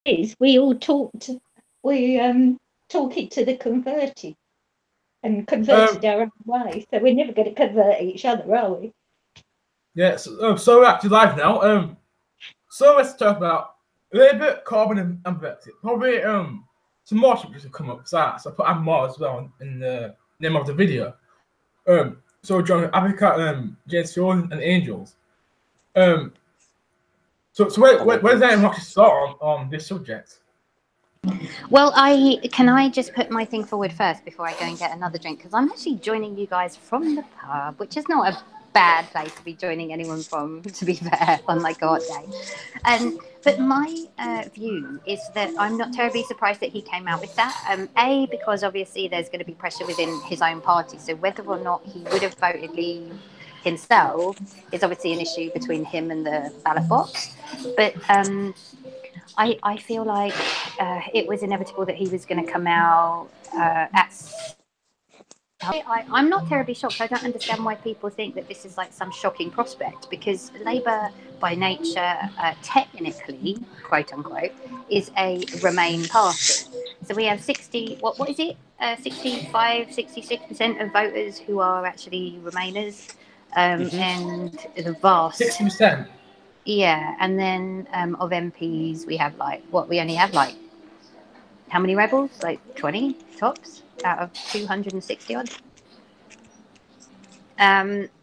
is we all talk it to the converted and converted our own way. So we're never going to convert each other, are we? Yeah, so we're actually live now. So let's talk about Labour, Corbyn, and Brexit. Probably some more subjects will come up. So I put add more as well in the name of the video. So John, Africa, James Field, and Angels. So where's anyone actually start on this subject? Well, can I just put my thing forward first before I go and get another drink? Because I'm actually joining you guys from the pub, which is not a bad place to be joining anyone from, to be fair, on like a hot day. But my view is that I'm not terribly surprised that he came out with that. Because obviously there's going to be pressure within his own party. So whether or not he would have voted Leave himself is obviously an issue between him and the ballot box. But I feel like it was inevitable that he was going to come out I'm not terribly shocked. I don't understand why people think that this is like some shocking prospect, because Labour, by nature, technically, quote unquote, is a Remain party. So we have 66% of voters who are actually Remainers, and the vast 60%. Yeah, and then of MPs, we have we only have how many rebels? Like 20 tops out of 260 odd.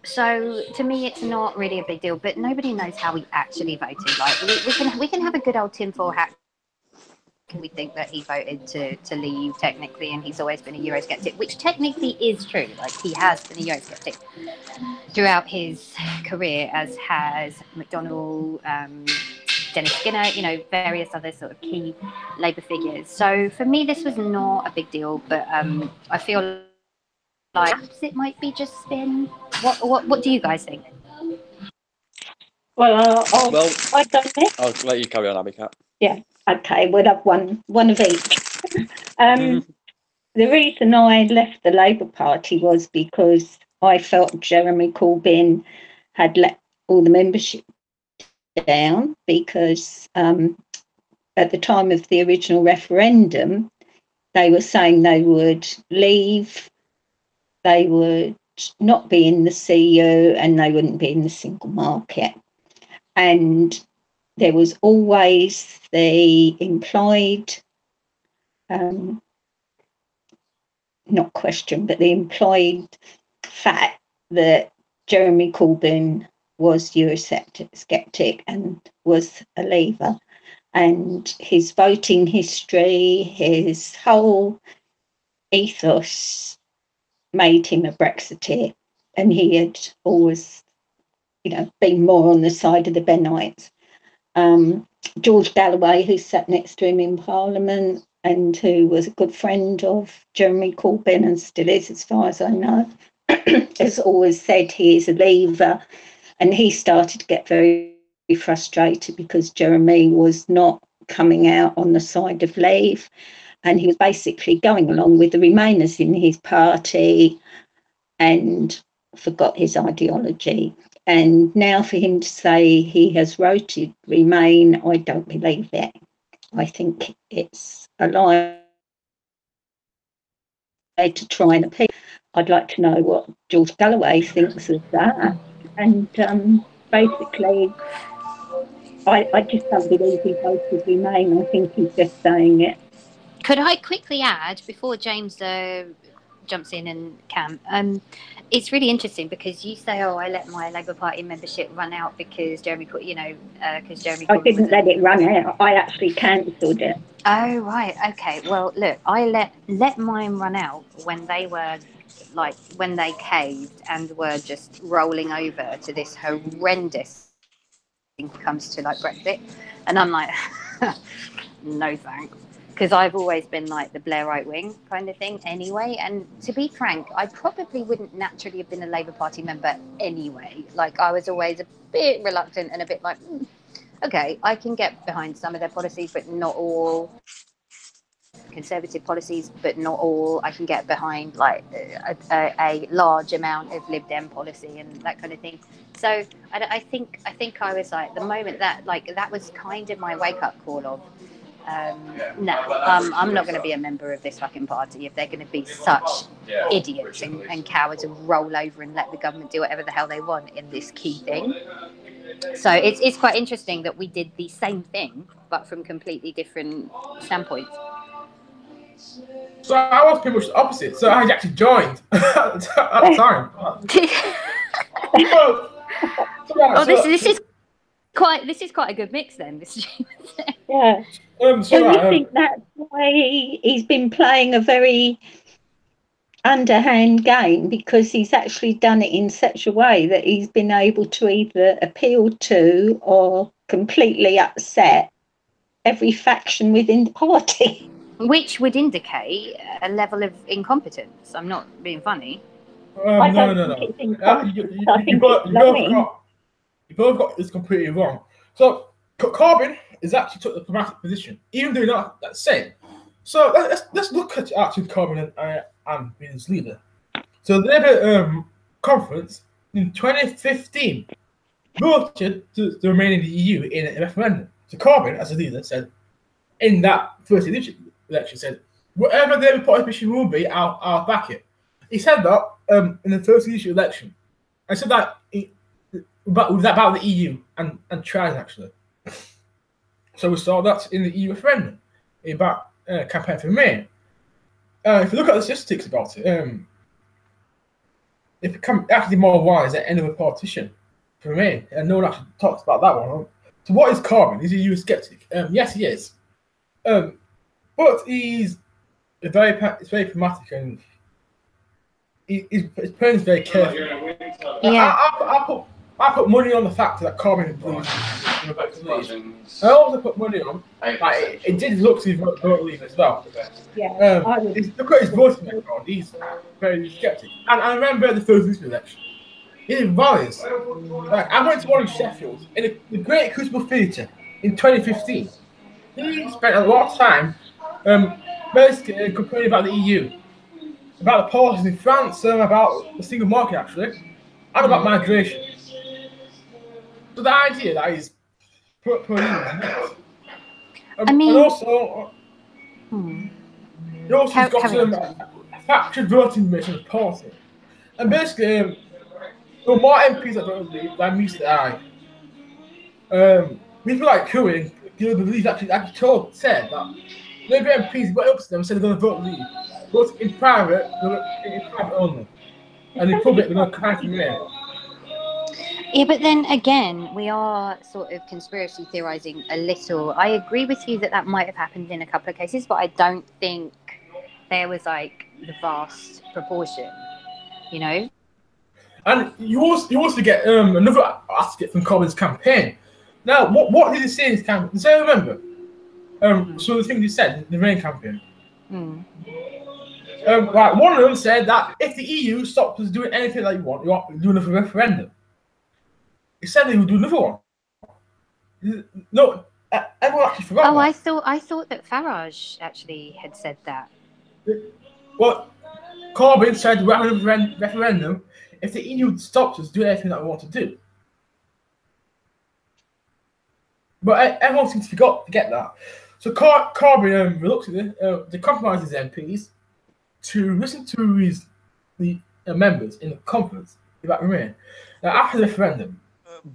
So to me, it's not really a big deal, but nobody knows how he actually voted. Like we can have a good old tinfoil hat. We think that he voted to leave technically, and he's always been a Eurosceptic, which technically is true. Like he has been a Eurosceptic throughout his career, as has McDonnell, Dennis Skinner, various other sort of key Labour figures. So for me, this was not a big deal, but I feel like perhaps it might be just spin. What do you guys think? Well, I'll go next. I'll let you carry on, Abby Cat. Yeah, okay, we'll have one of each. The reason I left the Labour Party was because I felt Jeremy Corbyn had let all the membership down, because at the time of the original referendum, they were saying they would leave, they would not be in the CU, and they wouldn't be in the single market. And there was always the implied, not question, but the implied fact that Jeremy Corbyn was Eurosceptic and was a Leaver. And his voting history, his whole ethos made him a Brexiteer. And he had always, been more on the side of the Bennites. George Galloway, who sat next to him in Parliament and who was a good friend of Jeremy Corbyn and still is, as far as I know, has always said he is a Leaver. And he started to get very frustrated because Jeremy was not coming out on the side of Leave, and he was basically going along with the Remainers in his party and forgot his ideology. And now for him to say he has voted Remain, I don't believe it. I think it's a lie to try and appeal. I'd like to know what George Galloway thinks of that. And basically, I just don't believe he voted Remain. I think he's just saying it. Could I quickly add, before James jumps in and Cam, it's really interesting because you say, "Oh, I let my Labour Party membership run out because Jeremy, because Jeremy." I didn't let it run out. I actually cancelled it. Oh right, okay. Well, look, I let mine run out when they were when they caved and were just rolling over to this horrendous thing comes to Brexit, and I'm like, no thanks. Because I've always been like the Blairite wing kind of thing anyway. And to be frank, I probably wouldn't naturally have been a Labour Party member anyway. Like I was always a bit reluctant and a bit like, okay, I can get behind some of their policies, but not all. Conservative policies, but not all. I can get behind a large amount of Lib Dem policy and that kind of thing. So I think I was like, the moment that that was kind of my wake up call of, No, I'm not going to be a member of this fucking party if they're going to be such idiots and cowards and roll over and let the government do whatever the hell they want in this key thing. So it's quite interesting that we did the same thing, but from completely different standpoints. So I was pretty much the opposite. So I actually joined at the time. Oh, this is quite a good mix then. Yeah. So you think that's why he's been playing a very underhand game, because he's actually done it in such a way that he's been able to either appeal to or completely upset every faction within the party. Which would indicate a level of incompetence. I'm not being funny. No. You both got this completely wrong. So Corbyn is actually took the pragmatic position, even though not that same. So let's look at actually Corbyn and being his leader. So the Labour conference in 2015 voted to remain in the EU in a referendum. So Corbyn, as a leader, said in that first election said, whatever the Labour Party position will be, I'll back it. He said that in the first election. I said that about the EU and tried actually. So we saw that in the EU referendum about campaign for Remain. If you look at the statistics about it, it become actually more wise than any other politician for Remain, and no one actually talks about that one. So what is Corbyn? Is he a EU skeptic? Yes, he is. But he's very pragmatic and his plan is very careful. Yeah. I put money on the fact that Corbyn believes in a vote leave. I also put money on it did look to vote leave as well. Yeah. Look at his voting record. He's very skeptic. And I remember the first election. He did rallies. I went to one in Sheffield in the Great Crucible Theatre in 2015. He spent a lot of time basically complaining about the EU, about the policies in France, about the single market actually, and about migration. So the idea that he's pro-EU is nuts. And also, he also has got some factual voting base on the party. And basically, there were more MPs that don't believe than meets the eye. People like Corbyn, believe actually said that Labour MPs went up to them and said they're going to vote leave. But in private only. And in public, they're going to kind of remain. Yeah, but then again, we are sort of conspiracy theorizing a little. I agree with you that might have happened in a couple of cases, but I don't think there was like the vast proportion, you know? And you also get another aspect from Corbyn's campaign. Now, what did he say in his campaign? Does anyone remember? So the thing he said, the Remain campaign. Right, one of them said that if the EU stops us doing anything that you want to do another referendum. He said he would do another one. No, everyone actually forgot. Oh, that. I thought that Farage actually had said that. Well, Corbyn said we're having a referendum if the EU stops us doing anything that we want to do. But everyone seems to forget that. So Corbyn reluctantly to compromise his MPs to listen to the members in the conference about Remain. Now, after the referendum,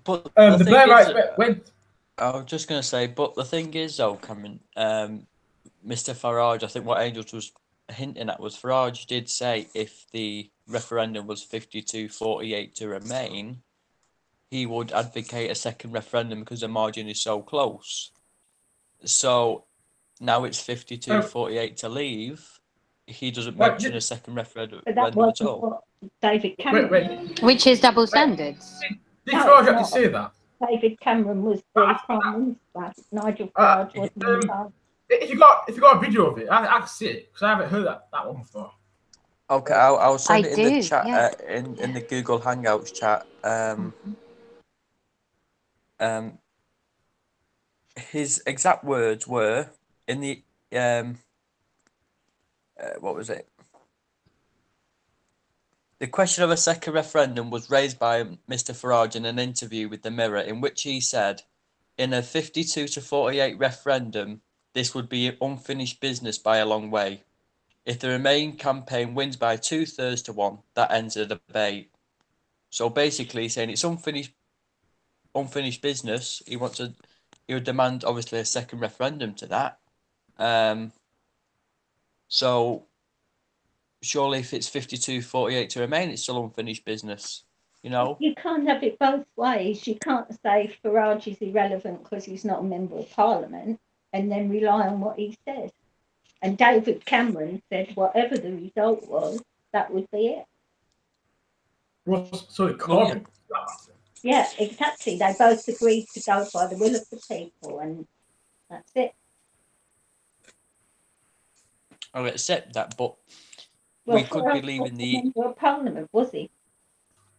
but the Blair rights went. I was just going to say, but the thing is, though, Cameron, Mr. Farage, I think what Angels was hinting at was Farage did say if the referendum was 52-48 to Remain, he would advocate a second referendum because the margin is so close. So now it's 52-48 to leave. He doesn't mention a second referendum at all. David Cameron. Which is double standards. Did Farage actually say that? David Cameron was the Prime Minister. Nigel Farage wasn't in charge. If you got a video of it, I can see it because I haven't heard that one before. Okay, I'll send it in the chat, in the Google Hangouts chat. His exact words were in the what was it? The question of a second referendum was raised by Mr. Farage in an interview with the Mirror, in which he said, in a 52-48 referendum, this would be unfinished business by a long way. If the Remain campaign wins by 2/3 to 1, that ends the debate. So basically saying it's unfinished business. He would demand obviously a second referendum to that. So surely if it's 52-48 to Remain, it's still unfinished business. You know? You can't have it both ways. You can't say Farage is irrelevant because he's not a member of Parliament and then rely on what he said. And David Cameron said whatever the result was, that would be it. Well, sorry, Corbyn. Yeah, exactly. They both agreed to go by the will of the people, and that's it. I'll accept that, but Well, we could be leaving the member of Parliament, was he?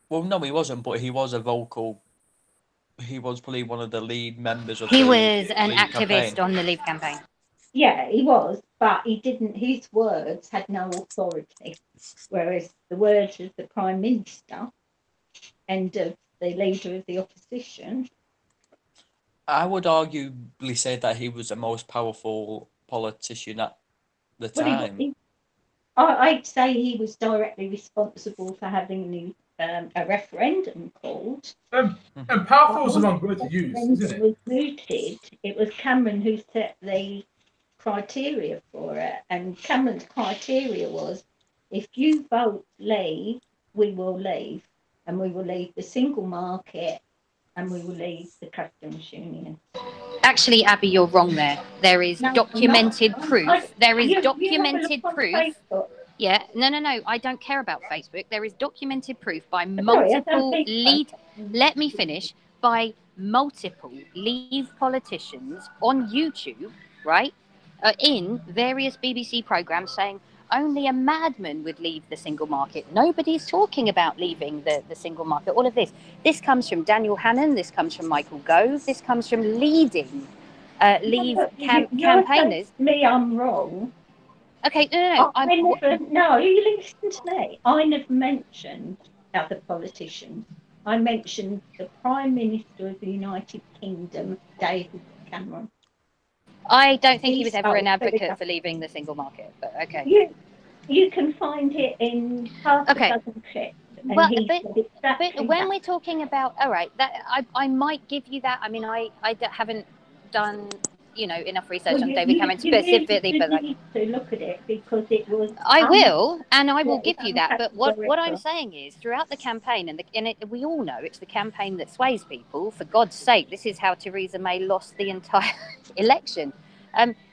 Well, no, he wasn't, but he was a vocal. He was probably one of the lead members of He the was an Leave activist campaign. on the Leave campaign. Yeah, he was, but he didn't. His words had no authority, whereas the words of the Prime Minister and of the leader of the opposition. I would arguably say that he was the most powerful politician at the time. I'd say he was directly responsible for having a referendum called. And powerful is the wrong word to use, isn't it? Was mooted. It was Cameron who set the criteria for it, and Cameron's criteria was: if you vote leave, we will leave, and we will leave the single market, and we will leave the customs union. Actually, Abby, you're wrong there. There is documented proof. There is documented proof. Yeah, no. I don't care about Facebook. There is documented proof by multiple lead. Let me finish. By multiple Leave politicians on YouTube, right? In various BBC programs saying only a madman would leave the single market. Nobody's talking about leaving the single market. All of this. This comes from Daniel Hannan. This comes from Michael Gove. This comes from leading Leave campaigners. Me, I'm wrong. Okay, no. You listen to me. I never mentioned other politicians. I mentioned the Prime Minister of the United Kingdom, David Cameron. I don't think he was ever an advocate for leaving the single market, but okay. You can find it in half a dozen clips. Well, but when we're talking about, all right, that I might give you that. I mean, I haven't done enough research on David Cameron specifically, but like, need to look at it because it was. I will give you that. But what I'm saying is, throughout the campaign, we all know it's the campaign that sways people. For God's sake, this is how Theresa May lost the entire election.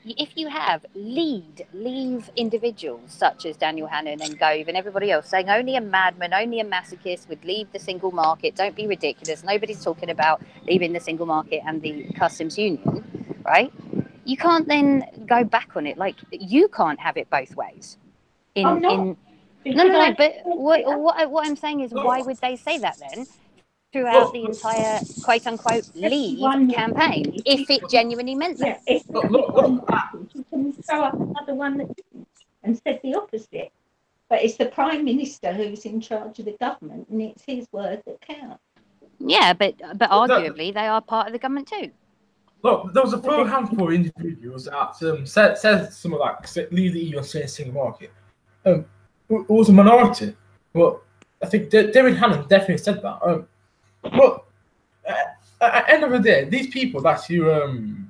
If you have leave individuals such as Daniel Hannan and Gove and everybody else saying only a madman, only a masochist would leave the single market, don't be ridiculous. Nobody's talking about leaving the single market and the customs union, right? You can't then go back on it. Like, you can't have it both ways. No. But what I'm saying is, why would they say that then? Throughout the entire quote-unquote leave campaign, if it genuinely meant that. Yeah, you can throw up another one that didn't and said the opposite. But it's the Prime Minister who's in charge of the government, and it's his word that counts. Yeah, but arguably they are part of the government too. Look, there was a full handful of individuals that said something like leave the EU and stay in the single market. It was a minority, but I think David Hannan definitely said that. But at the end of the day, these people that you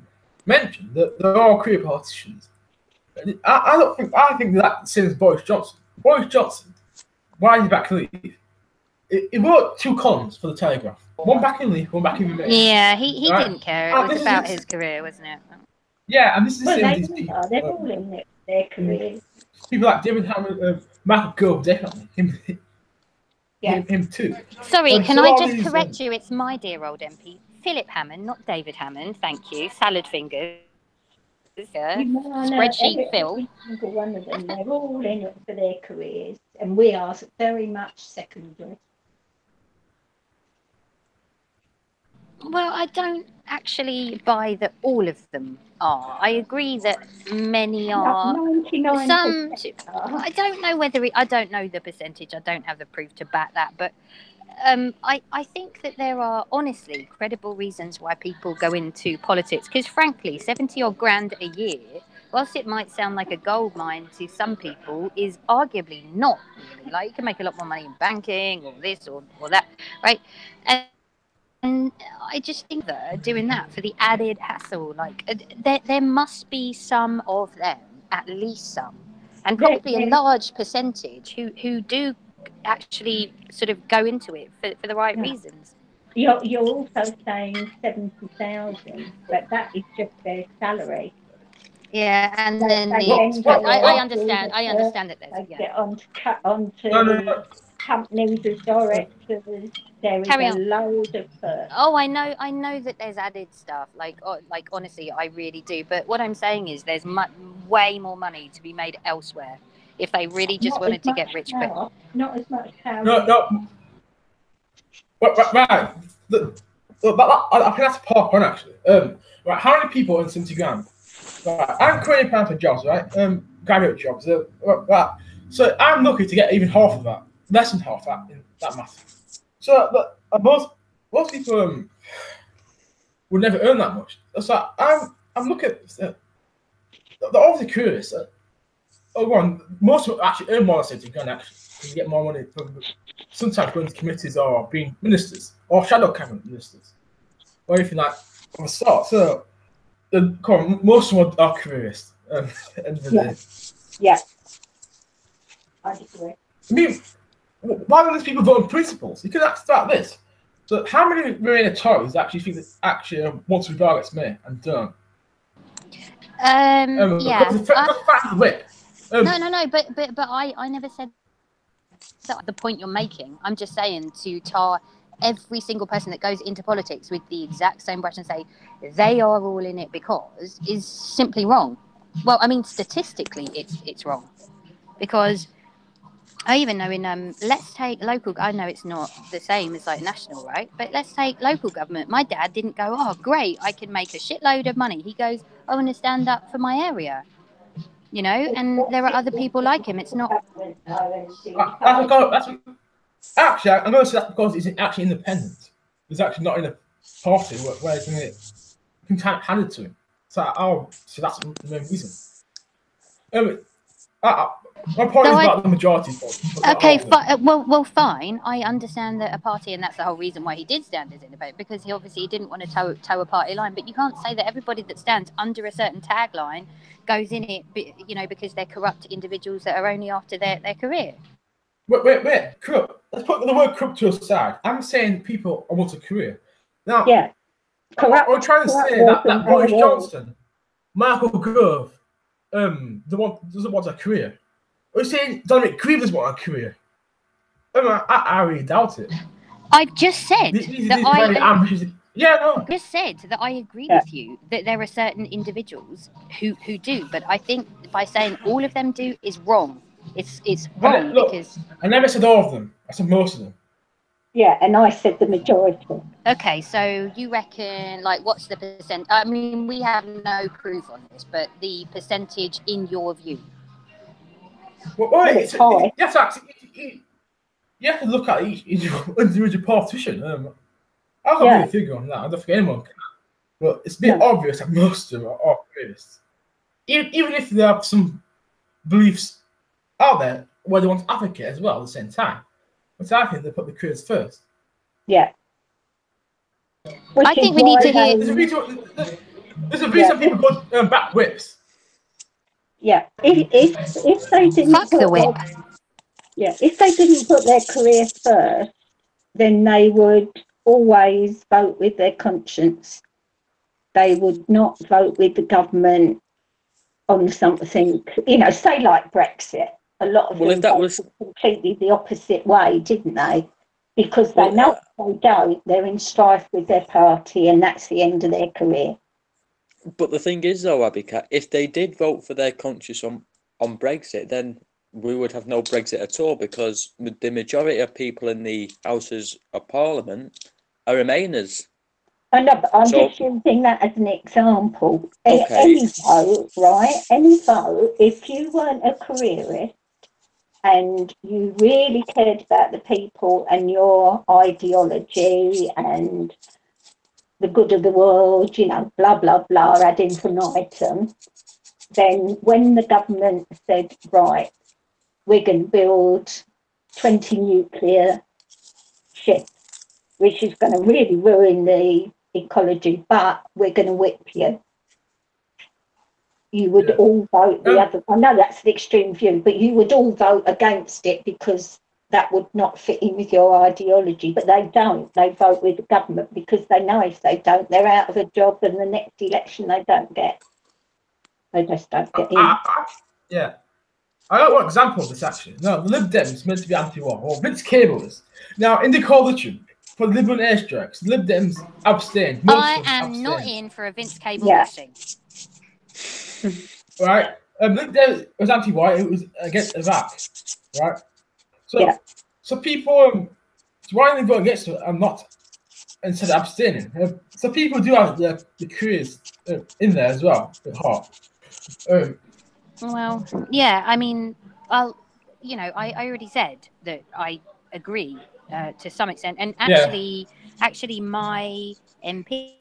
mentioned, they're all career politicians. I think that same as Boris Johnson. Boris Johnson, why is he back to leave? He wrote 2 columns for the Telegraph. One back in leave, one back in Remain. Yeah, he didn't care. It was about his career, wasn't it? Yeah, and this is the same with these people. They're all in their careers. People like David Hammond, Michael Gove, definitely. Him too. Sorry, can I just correct you? It's my dear old MP, Philip Hammond, not David Hammond. Thank you. Salad fingers. Spreadsheet Phil. Every single one of them, they're all in it for their careers, and we are very much secondary. Well, I don't actually buy that all of them are. I agree that many are. 99%. Some, I don't know I don't know the percentage. I don't have the proof to back that, but I think that there are honestly credible reasons why people go into politics. Because frankly, 70 odd grand a year, whilst it might sound like a gold mine to some people, is arguably not really. Like, you can make a lot more money in banking or this or that, right? And I just think that doing that for the added hassle, like there must be some of them, at least some, and probably a large percentage who do actually sort of go into it for the right reasons. You're also saying 70,000, but that is just their salary. Yeah, and then They I understand that there's they get onto No. companies as directors. There is Carry a on. load of perks. Oh, I know that there's added stuff. Like honestly, I really do. But what I'm saying is, there's way more money to be made elsewhere if they really just wanted to get rich quick. Not as much power. No. Right. I think that's part one actually. Right. How many people in 70 grand? Right. I'm currently applying for jobs, right? Graduate jobs. Right. So I'm lucky to get even half of that, less than half that in that math. So, but most people would never earn that much. So I'm looking at. They're obviously curious. Most people actually earn more than 70 grand actually. You get more money from sometimes going to committees or being ministers or shadow cabinet ministers or anything like of a sort. So, most of them are curious. Yeah. I agree. I mean, why don't these people vote on principles? You could ask about this. So, how many Marina Tories actually think that actually want to be Barrett's mayor and don't? Yeah. The whip. No. But I never said that. The point you're making, I'm just saying to tar every single person that goes into politics with the exact same brush and say they are all in it because is simply wrong. Well, I mean, statistically, it's wrong because I even know in let's take local. I know it's not the same as like national, right? But let's take local government. My dad didn't go, oh great, I can make a shitload of money. He goes, I want to stand up for my area. You know, and there are other people like him. It's not. Actually, I'm going to say that's because he's actually independent. He's actually not in a party where it's been handed to him. So that's the main reason. My point is about the majority. Okay, well, fine. I understand that a party, and that's the whole reason why he did stand as independent, because he obviously didn't want to toe a party line. But you can't say that everybody that stands under a certain tagline goes in it, you know, because they're corrupt individuals that are only after their career. Wait, corrupt. Let's put the word corrupt to aside. I'm saying people want a career. Now, yeah, corrupt. I'm trying to say that Boris Johnson, Michael Gove, doesn't want a career. Are you saying Dominic Grieve doesn't want a career? I really doubt it. I just said that I just said that I agree with you that there are certain individuals who do, but I think by saying all of them do is wrong. It's wrong because I never said all of them. I said most of them. Yeah, and I said the majority. Okay, so you reckon, like, what's the percent? I mean, we have no proof on this, but the percentage in your view. It's high. Yes, actually, you have to look at each individual politician. I can't really figure on that. I don't think anyone can. But it's a bit obvious that most of them are careerists. Even if they have some beliefs out there where they want to advocate as well at the same time. But I think they put the careers first. Yeah. I think we need to hear. There's a reason people go back whips. Yeah. If they didn't fuck the whip. If they didn't put their career first, then they would always vote with their conscience. They would not vote with the government on something, you know, say like Brexit. A lot of them voted completely the opposite way, didn't they? Because they know if they don't, they're in strife with their party, and that's the end of their career. But the thing is, though, Abika, if they did vote for their conscience on Brexit, then we would have no Brexit at all, because the majority of people in the Houses of Parliament are Remainers. I know, but I'm just using that as an example. Okay. Any vote, right? Any vote, if you weren't a careerist and you really cared about the people and your ideology and the good of the world, you know, blah, blah, blah, ad infinitum, then when the government said, right, we're going to build 20 nuclear ships, which is going to really ruin the ecology, but we're going to whip you. You would all vote the other. I know that's the extreme view, but you would all vote against it because that would not fit in with your ideology. But they don't. They vote with the government because they know if they don't, they're out of a job, and the next election they don't get. They just don't get in. I got one example of this actually. Now, the Lib Dems meant to be anti-war, or Vince Cable is. Now, in the coalition for the Liberal airstrikes, the Lib Dems abstained. I am not in for a Vince Cable bashing. Right? Lib Dems was anti-war, it was against Iraq. Right? So people, why did they vote against it and not instead of abstaining? So people do have the careers in there as well, at heart. Well, yeah, I mean, I already said that I agree to some extent, and actually, my MP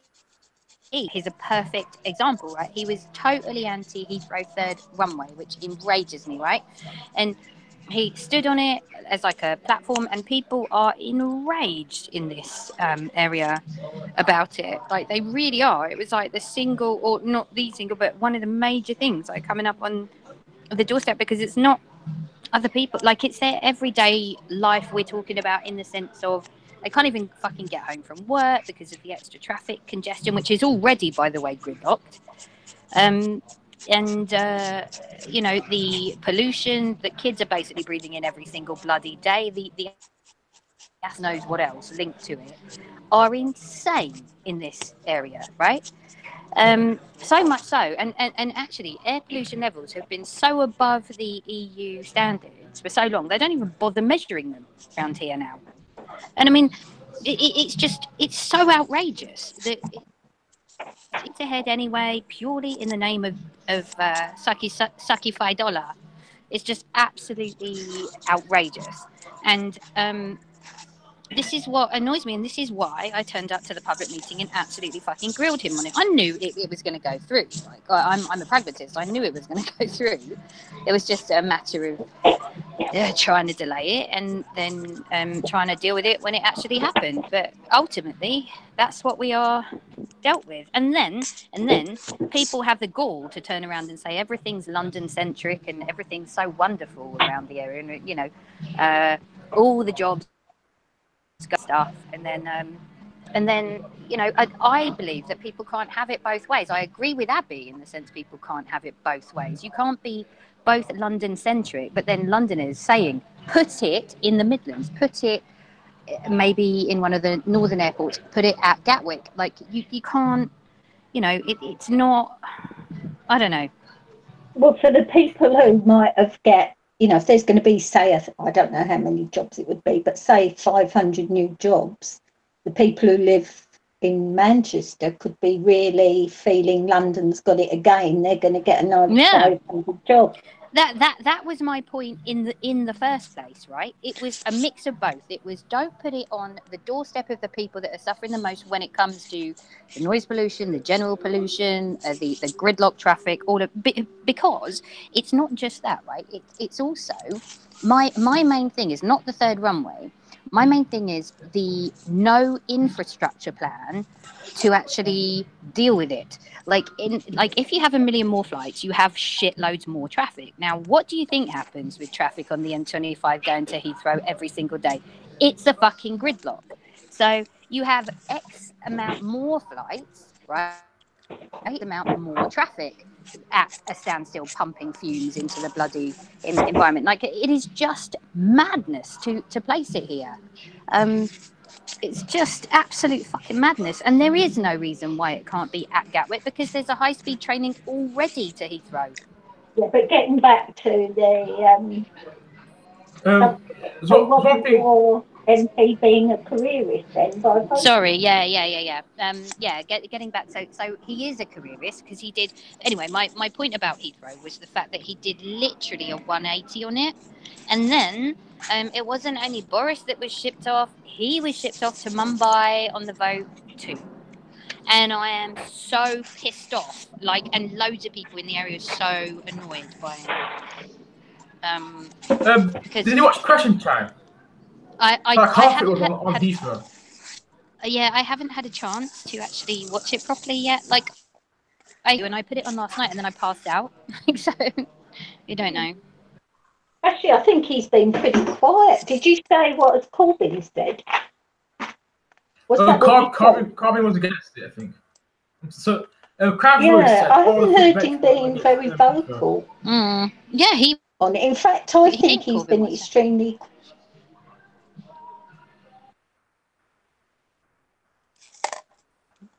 is a perfect example, right? He was totally anti Heathrow third runway, which enrages me, right? And he stood on it as like a platform, and people are enraged in this area about it. Like, they really are. It was like the single, or not the single, but one of the major things like coming up on the doorstep, because it's not other people, like, it's their everyday life we're talking about, in the sense of they can't even fucking get home from work because of the extra traffic congestion, which is already, by the way, gridlocked. You know, the pollution that kids are basically breathing in every single bloody day, the knows what else linked to it, are insane in this area, right? So much so, and actually air pollution levels have been so above the EU standards for so long, they don't even bother measuring them around here now. And I mean, it's so outrageous that it's ahead anyway, purely in the name of sucky $5. It's just absolutely outrageous. And this is what annoys me, and this is why I turned up to the public meeting and absolutely fucking grilled him on it. I knew it was going to go through. Like, I'm a pragmatist. I knew it was going to go through. It was just a matter of trying to delay it, and then trying to deal with it when it actually happened. But ultimately, that's what we are dealt with. And then people have the gall to turn around and say everything's London centric and everything's so wonderful around the area, and you know, all the jobs stuff, and then you know, I believe that people can't have it both ways. I agree with Abby in the sense people can't have it both ways. You can't be both London centric, but then Londoners saying put it in the Midlands, put it maybe in one of the northern airports, put it at Gatwick. Like, you can't, you know, it's not, I don't know. Well, for the people who might have you know, if there's going to be, say, I don't know how many jobs it would be, but say 500 new jobs, the people who live in Manchester could be really feeling London's got it again. They're going to get another 500 jobs. That was my point in the first place, right? It was a mix of both. It was, don't put it on the doorstep of the people that are suffering the most when it comes to the noise pollution, the general pollution, the gridlock traffic, because it's not just that, right? It's also my main thing is not the third runway. My main thing is the no infrastructure plan to actually deal with it. Like if you have 1 million more flights, you have shitloads more traffic. Now, what do you think happens with traffic on the M25 going to Heathrow every single day? It's a fucking gridlock. So you have X amount more flights, right? Amount more traffic at a standstill, pumping fumes into the bloody environment. Like, it is just madness to place it here. It's just absolute fucking madness, and there is no reason why it can't be at Gatwick, because there's a high-speed training already to Heathrow. Yeah, but getting back to the MP being a careerist then by voting. Sorry, yeah. Getting back, so he is a careerist because he did. Anyway, my point about Heathrow was the fact that he did literally a 180 on it, and then it wasn't only Boris that was shipped off; he was shipped off to Mumbai on the vote too. And I am so pissed off, and loads of people in the area are so annoyed by it. Did you watch Crashing Time? I half it was on Heathrow. Yeah, I haven't had a chance to actually watch it properly yet. I put it on last night and then I passed out. So you don't know. Actually, I think he's been pretty quiet. Did you say what has Corbyn said? Corbyn was against it, I think. So, yeah, I haven't heard him being very vocal. Yeah, he. On it. In fact, I think he's been extremely.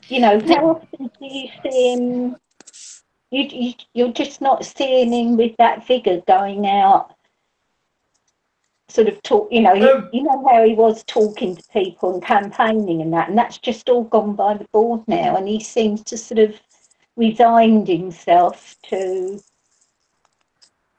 You know, how often do you see him? You're just not seeing him with that figure going out, sort of talk. You know, you know how he was talking to people and campaigning and that's just all gone by the board now, and he seems to sort of resigned himself to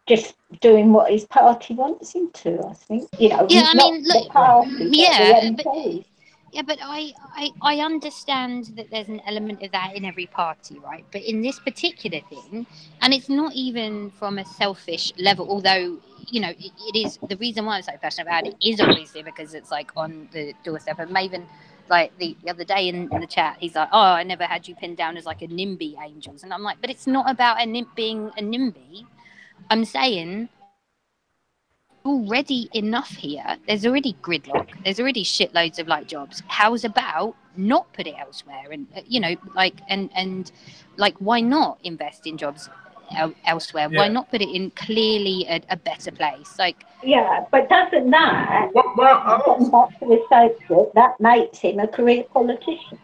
just doing what his party wants him to. I think, you know, yeah, I mean, look, the party, yeah, but the MPs. Yeah, but I understand that there's an element of that in every party, right? But in this particular thing, and it's not even from a selfish level, although, you know, it is, the reason why I'm so passionate about it is obviously because it's like on the doorstep. And Maven, like the other day in the chat, he's like, oh, I never had you pinned down as like a NIMBY angels. And I'm like, but it's not about being a NIMBY. I'm saying already enough here. There's already gridlock. There's already shitloads of like jobs. How's about not put it elsewhere? And you know, and why not invest in jobs elsewhere? Yeah. Why not put it in clearly a better place? Like, yeah, but doesn't that that makes him a career politician?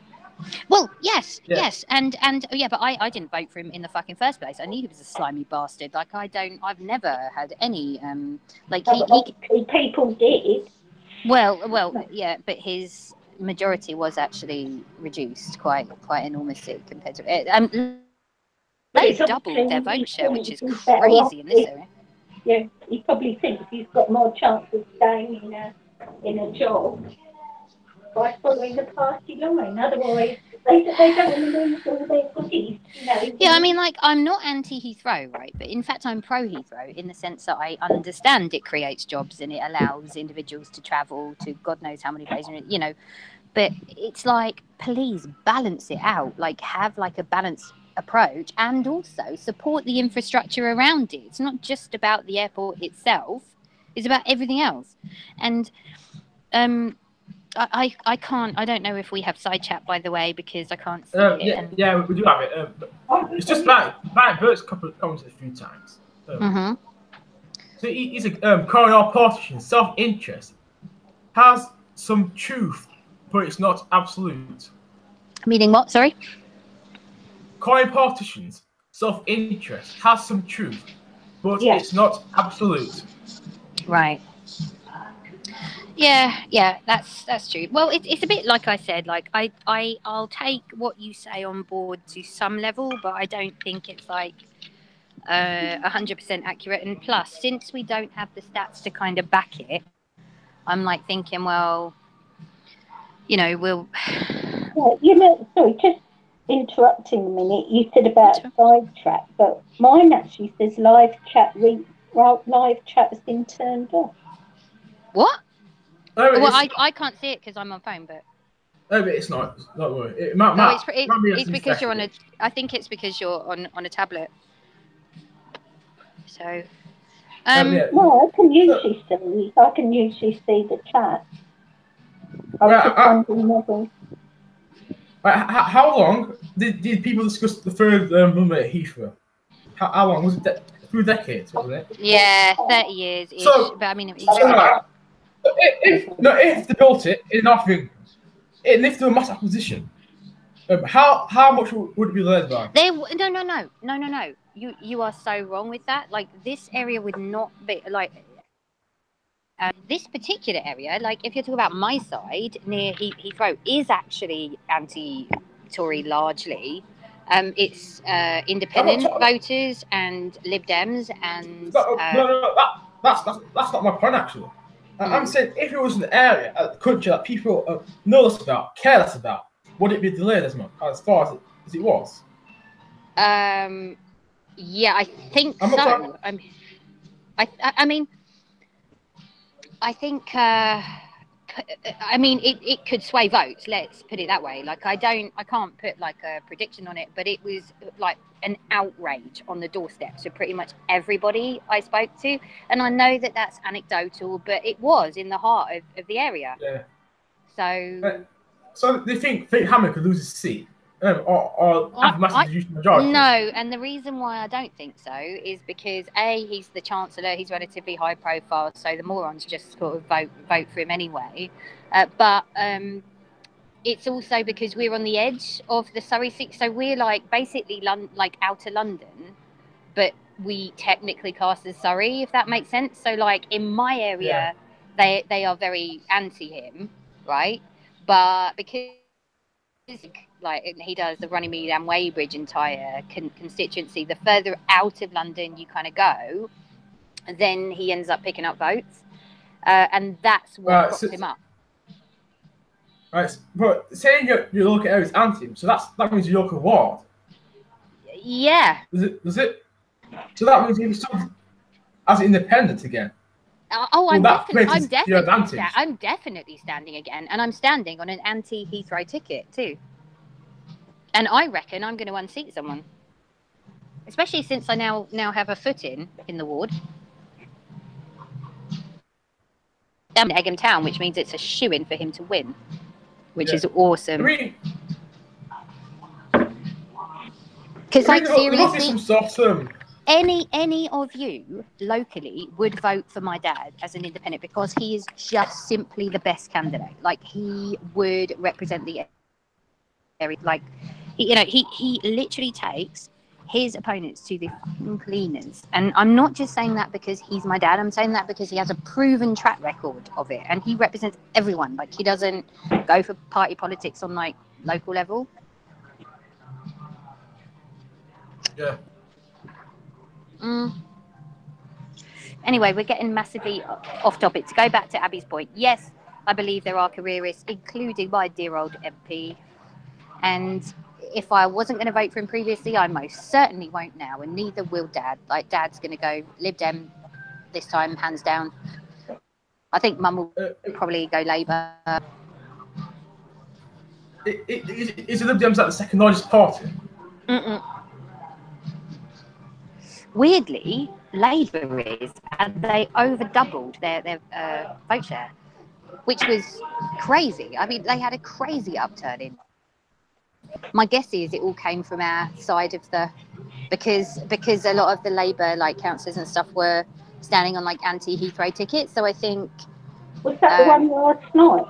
Well, yes, and yeah, but I didn't vote for him in the fucking first place. I knew he was a slimy bastard. Like, I've never had any people did. Well, yeah, but his majority was actually reduced quite enormously compared to it. They doubled their vote share, which is crazy in this area. Yeah, he probably thinks he's got more chance of staying in a job by following the party line. Otherwise, they don't want to lose all their goodies, you know. Yeah, I mean, like, I'm not anti-Heathrow, right? But in fact, I'm pro-Heathrow in the sense that I understand it creates jobs and it allows individuals to travel to God knows how many places, you know. But it's like, please balance it out. Like, have like a balanced approach and also support the infrastructure around it. It's not just about the airport itself. It's about everything else. And I can't. I don't know if we have side chat, by the way, because I can't see it. Yeah, we do have it. It's just Matt Bert's commented a few times. So he's a colonial politician. Self-interest has some truth, but it's not absolute. Meaning what? Sorry. Colonial politicians' self-interest has some truth, but it's not absolute. Right. Yeah, that's true. Well, it's a bit like I said. Like I'll take what you say on board to some level, but I don't think it's like 100% accurate. And plus, since we don't have the stats to kind of back it, I'm like thinking, well, you know, we'll. Yeah, you know, sorry, just interrupting a minute. You said about side chat, but mine actually says live chat has been turned off. What? Well, I can't see it because I'm on phone, but. Oh, but it's not. Not worry. It's because you're on a. I think it's because you're on a tablet. So. No, I can usually see the chat. How long did people discuss the third number at Heathrow? How long was it? 3 decades, wasn't it? Yeah, 30 years. So, but I mean, if they built it in North England, and if there were mass acquisition, how much would it be led by? No. You are so wrong with that. Like, this area would not be like This particular area, like if you're talking about my side near Heathrow, is actually anti-Tory largely. It's independent voters and Lib Dems and that's not my point actually. I'm saying if it was an area of the country that people know less about, care less about, would it be delayed as much as far as it was? Yeah, I think so. I mean, I think. I mean, it could sway votes. Let's put it that way. Like, I can't put like a prediction on it, but it was like an outrage on the doorsteps of pretty much everybody I spoke to. And I know that that's anecdotal, but it was in the heart of the area. Yeah. So they think Hammer could lose his seat, or have massive majority. No, and the reason why I don't think so is because he's the Chancellor, he's relatively high profile, so the morons just sort of vote for him anyway. But it's also because we're on the edge of the Surrey seat, so we're like basically like outer London, but we technically cast as Surrey, if that makes sense. So like in my area, they are very anti him, right? But because like he does the Runnymede and Weybridge entire constituency, the further out of London you kind of go, then he ends up picking up votes, and that's what props him up. Right, but saying your local area is anti him, so that means your local ward. Yeah. Does it? So that means he's still as independent again. I'm definitely standing again, and I'm standing on an anti-Heathrow ticket too. And I reckon I'm going to unseat someone, especially since I now have a foot in the ward. I'm in Egham Town, which means it's a shoo-in for him to win, which is awesome. Because like seriously, any of you locally would vote for my dad as an independent because he is just simply the best candidate. Like he would represent the area. Like he literally takes his opponents to the cleaners. And I'm not just saying that because he's my dad. I'm saying that because he has a proven track record of it, and he represents everyone. Like he doesn't go for party politics on like local level. Yeah. Anyway, we're getting massively off topic. To go back to Abby's point, yes, I believe there are careerists, including my dear old MP. And if I wasn't going to vote for him previously, I most certainly won't now, and neither will Dad. Like, Dad's going to go Lib Dem this time, hands down. I think Mum will probably go Labour. Is the Lib Dems like the second largest party? Weirdly, Labour is, and they over doubled their vote share, which was crazy. I mean, they had a crazy upturn in. My guess is it all came from our side of the, because a lot of the Labour like councillors and stuff were standing on like anti-Heathrow tickets. So I think. Was that the one last night?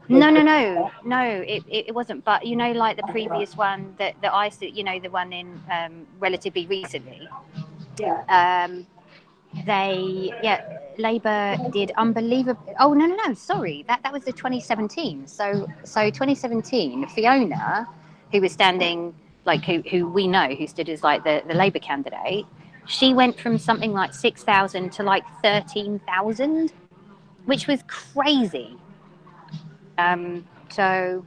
No, it wasn't. But you know, like the previous one that I saw, you know, the one in relatively recently. Yeah. Labour did unbelievable. Oh no, sorry, that was the 2017. So 2017, Fiona, who was standing like who we know who stood as like the Labour candidate, she went from something like 6,000 to like 13,000, which was crazy. So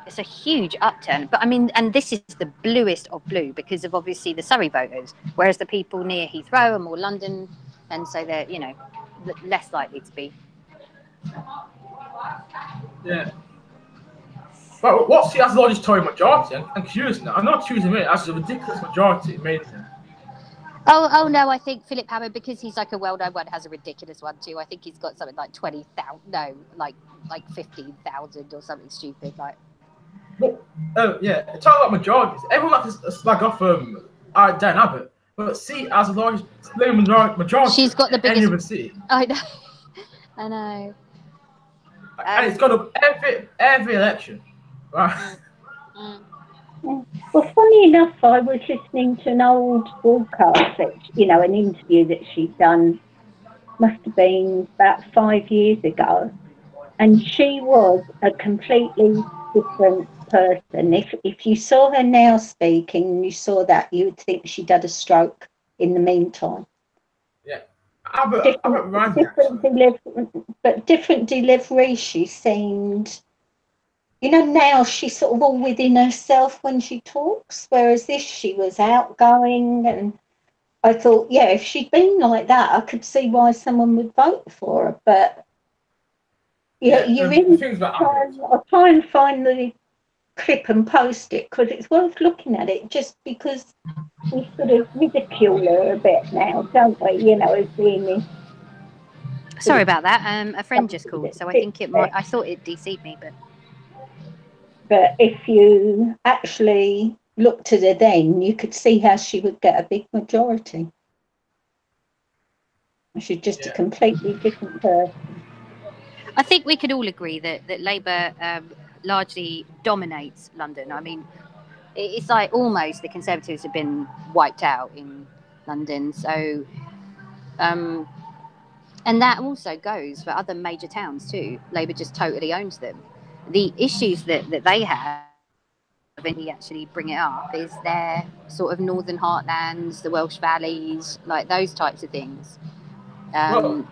it's a huge upturn. But I mean, and this is the bluest of blue because of obviously the Surrey voters, whereas the people near Heathrow are more London, and so they're, you know, less likely to be. Yeah. But what's the largest Tory majority? I'm curious now. I'm not choosing it as a ridiculous majority. Amazing. Oh no, I think Philip Hammond, because he's like a well-known one, has a ridiculous one too. I think he's got something like 20,000, no, like 15,000 or something stupid like. Well, yeah, talking about majorities, everyone likes to slag off Dan Abbott, but see as the largest majority. She's got the biggest. Any seat. I know. I know. And it's gone up every election, right? Well, funny enough, I was listening to an old broadcast, that, you know, an interview that she'd done must have been about 5 years ago, and she was a completely different person. If you saw her now speaking and you saw that, you would think she'd had a stroke in the meantime. Yeah. Albert reminds me, But different delivery. She seemed, now she's sort of all within herself when she talks, whereas this, she was outgoing. And I thought, yeah, if she'd been like that, I could see why someone would vote for her. But I'll try and find the clip and post it, because it's worth looking at it, just because we sort of ridicule her a bit now, don't we? As being this. Sorry about that. A friend just called, so I think it might. I thought it DC'd me, but if you actually looked at her then, you could see how she would get a big majority. She's just a completely different person. I think we could all agree that Labour largely dominates London. I mean, it's like almost the Conservatives have been wiped out in London. So, and that also goes for other major towns too. Labour just totally owns them. The issues that they have, when we actually bring it up, is their sort of northern heartlands, the Welsh valleys, like those types of things. Look,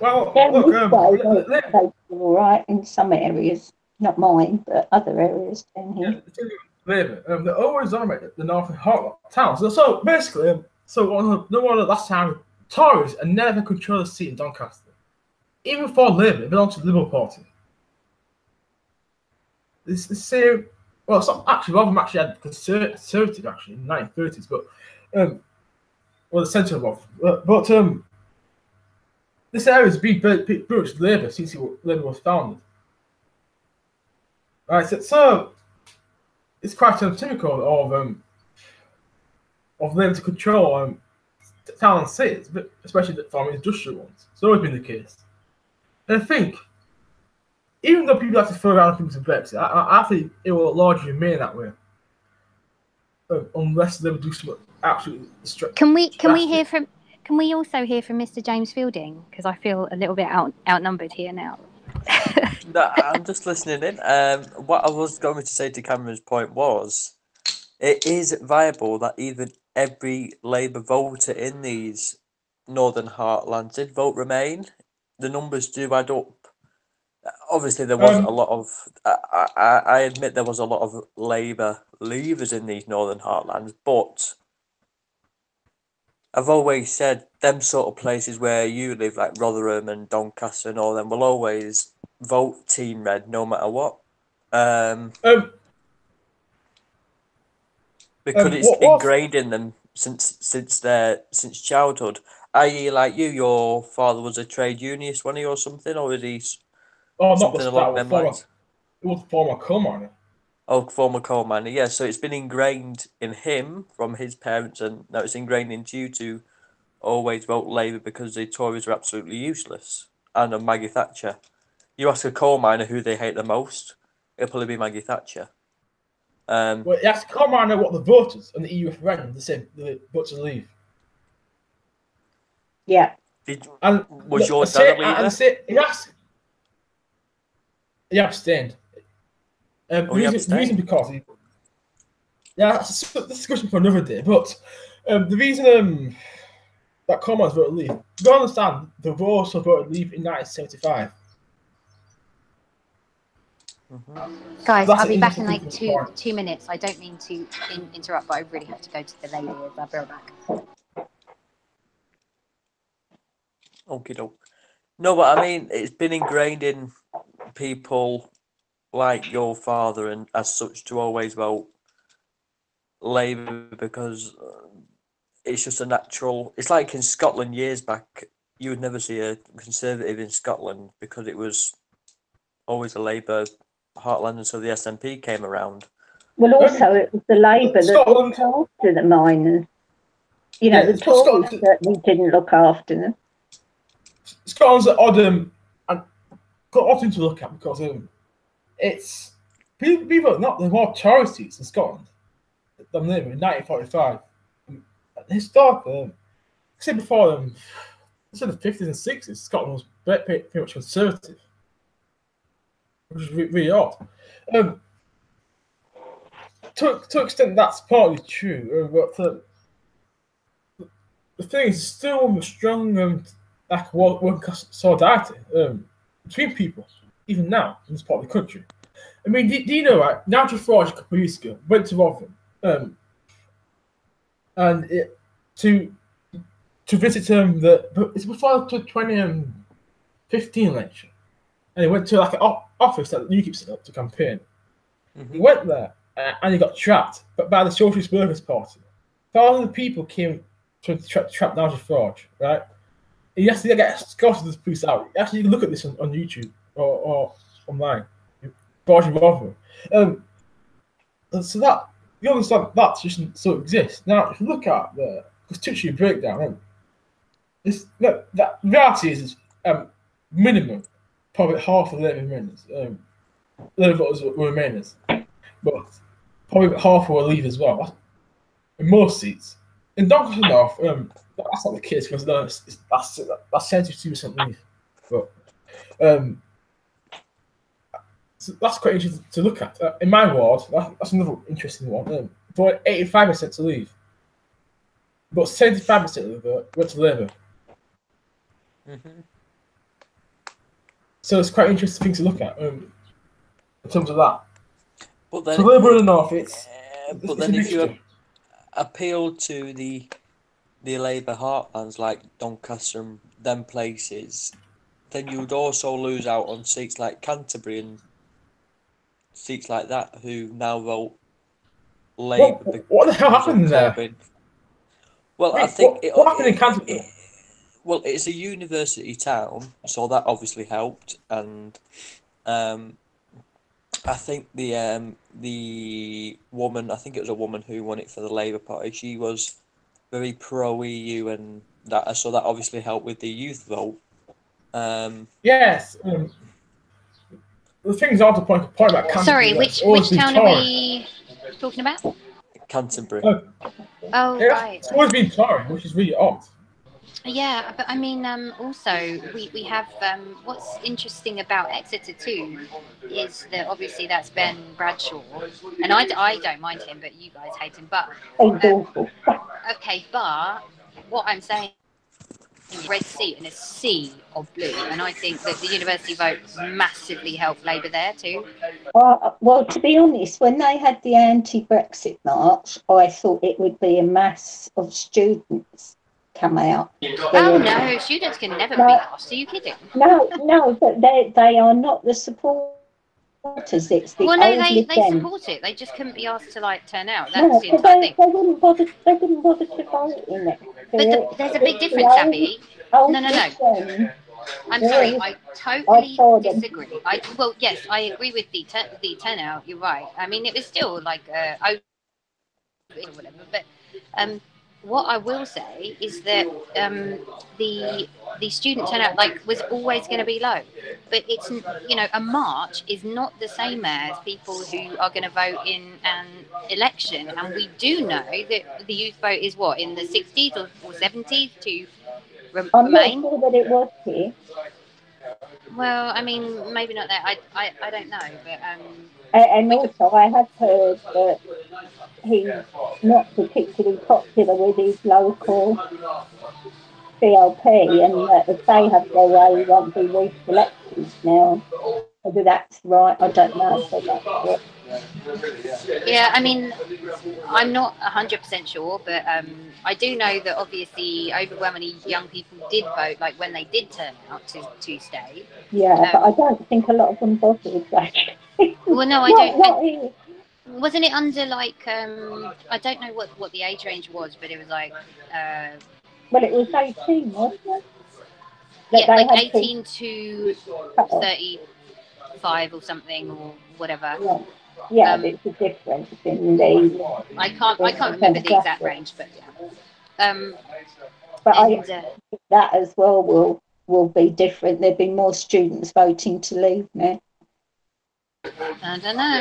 all right in some areas, not mine, but other areas down here. They're always dominate the northern heartland towns. So basically, one of the last time, Tories are never control the seat in Doncaster. Even for Labour, it belongs to the Labour Party. It's the same. Well, it's not actually. One of them actually had Conservative actually in the 1930s, but the centre of. But this area has been pretty much Labour since Labour was founded. Right, so it's quite typical of Labour to control town and cities, but especially the farming industrial ones. It's always been the case. And I think, even though people have to throw around things to Brexit, I think it will largely remain that way, unless they do something absolutely drastic. Can we also hear from Mr. James Fielding, because I feel a little bit outnumbered here now. No, I'm just listening in. What I was going to say to Cameron's point was, it is viable that even every Labour voter in these Northern Heartlands did vote Remain. The numbers do add up. Obviously, there was a lot of. I admit there was a lot of Labour leavers in these Northern Heartlands, but I've always said them sort of places where you live, like Rotherham and Doncaster and all them, will always vote Team Red no matter what. Because it's ingrained in them since childhood. I.e., like your father was a trade unionist, wasn't he, or something, or was he something along them lines? It was a former coal miner. Oh, former coal miner, yeah. So it's been ingrained in him from his parents, and now it's ingrained into you to always vote Labour because the Tories are absolutely useless. And on Maggie Thatcher. You ask a coal miner who they hate the most, it'll probably be Maggie Thatcher. Well, you ask a coal miner what the voters on the EU referendum, they said the voters leave. Yeah. Was your dad a leader? He abstained. The reason because that's a discussion for another day. But the reason that coal miners voted leave, you don't understand, the also voted leave in 1975. Mm-hmm. Guys, I'll be back in like two minutes. I don't mean to interrupt, but I really have to go to the lady. I'll be right back. Okie doke. No, but I mean, it's been ingrained in people like your father and as such to always vote Labour because it's just a natural. It's like in Scotland years back, you would never see a Conservative in Scotland because it was always a Labour heartland until the SNP came around. Well, also it was the Labour that looked after the miners. The Tories certainly didn't look after them. Scotland's odd and got often to look at because it's people not the more Tory seats in Scotland than Labour in 1945. Historically, say before instead of the 50s and 60s, Scotland was pretty much conservative, which is really odd. To an extent, that's partly true, but the thing is, still a strong like working class solidarity between people, even now in this part of the country. I mean, do you know, right? Nigel Farage a couple of years ago went to Rotherham, to visit it's before the 2015 election, and he went to like an office that UKIP set up to campaign. Mm-hmm. He went there and he got trapped, but by the Socialist Workers' Party. Thousands of people came to trap Nigel Farage, right? He has to get escorted to the police out. Actually, you can look at this on YouTube or online. Farage and Rotherham. So that you understand that situation still exists. Now, if you look at the constitutional breakdown, that reality is minimum probably half of the Labour Remainers. Labour voters were Remainers, but probably half were Leave as well. In most seats. In Doncaster North, that's not the case because that's 72% Leave. But so that's quite interesting to look at. In my ward, that's another interesting one. But 85% to Leave, but 75% of the vote went to Labour. Mm-hmm. So it's quite an interesting thing to look at in terms of that. But then, so Labour in the North, but then if you appeal to the Labour heartlands like Doncaster and them places, then you would also lose out on seats like Canterbury and seats like that who now vote Labour. What the hell happened there? Well, Wait, I think what happened in Canterbury? Well, it's a university town, so that obviously helped, and I think the woman, I think it was a woman who won it for the Labour Party. She was very pro EU, and that obviously helped with the youth vote. Yes. The thing is, I want to point about Canterbury. Sorry, which town are we talking about? Canterbury. Right. It's always been Tory, which is really odd. Yeah, but I mean, also we have what's interesting about Exeter too is that obviously that's Ben Bradshaw, and I don't mind him, but you guys hate him. But okay, but what I'm saying, red seat and a sea of blue, and I think that the university vote massively helped Labour there too. Well, to be honest, when they had the anti-Brexit march, I thought it would be a mass of students come out. Oh no, students can never be asked. Are you kidding? No, but they are not the supporters. It's the they support it. They just couldn't be asked to like turn out. That's the entire thing. They wouldn't bother to vote in it. But there's a big difference, Abby. No. I'm sorry, I totally disagree. Yes, I agree with the turnout. You're right. I mean, it was still like or whatever. But what I will say is that the student turnout was always going to be low. But it's a march is not the same as people who are going to vote in an election, and we do know that the youth vote is what in the 60s or 70s to remain. I'm not sure that it was here. Well, I mean, maybe not that. I don't know, but and also I have heard that he's not particularly popular with his local CLP, and that if they have their way, he won't be re-elected now. Whether that's right, I don't know. But that's what. Yeah, I mean, I'm not 100% sure, but I do know that obviously overwhelmingly young people did vote, like when they did turn out to stay. Yeah, but I don't think a lot of them bothered. Well, no, I don't. Wasn't it under like I don't know what the age range was, but it was like. Well, it was 18, wasn't it? Yeah, like 18 to 35 or something or whatever. Yeah, there's a difference in the. I can't remember the exact range, but yeah. But that as well will be different. There'll be more students voting to leave now. I don't know.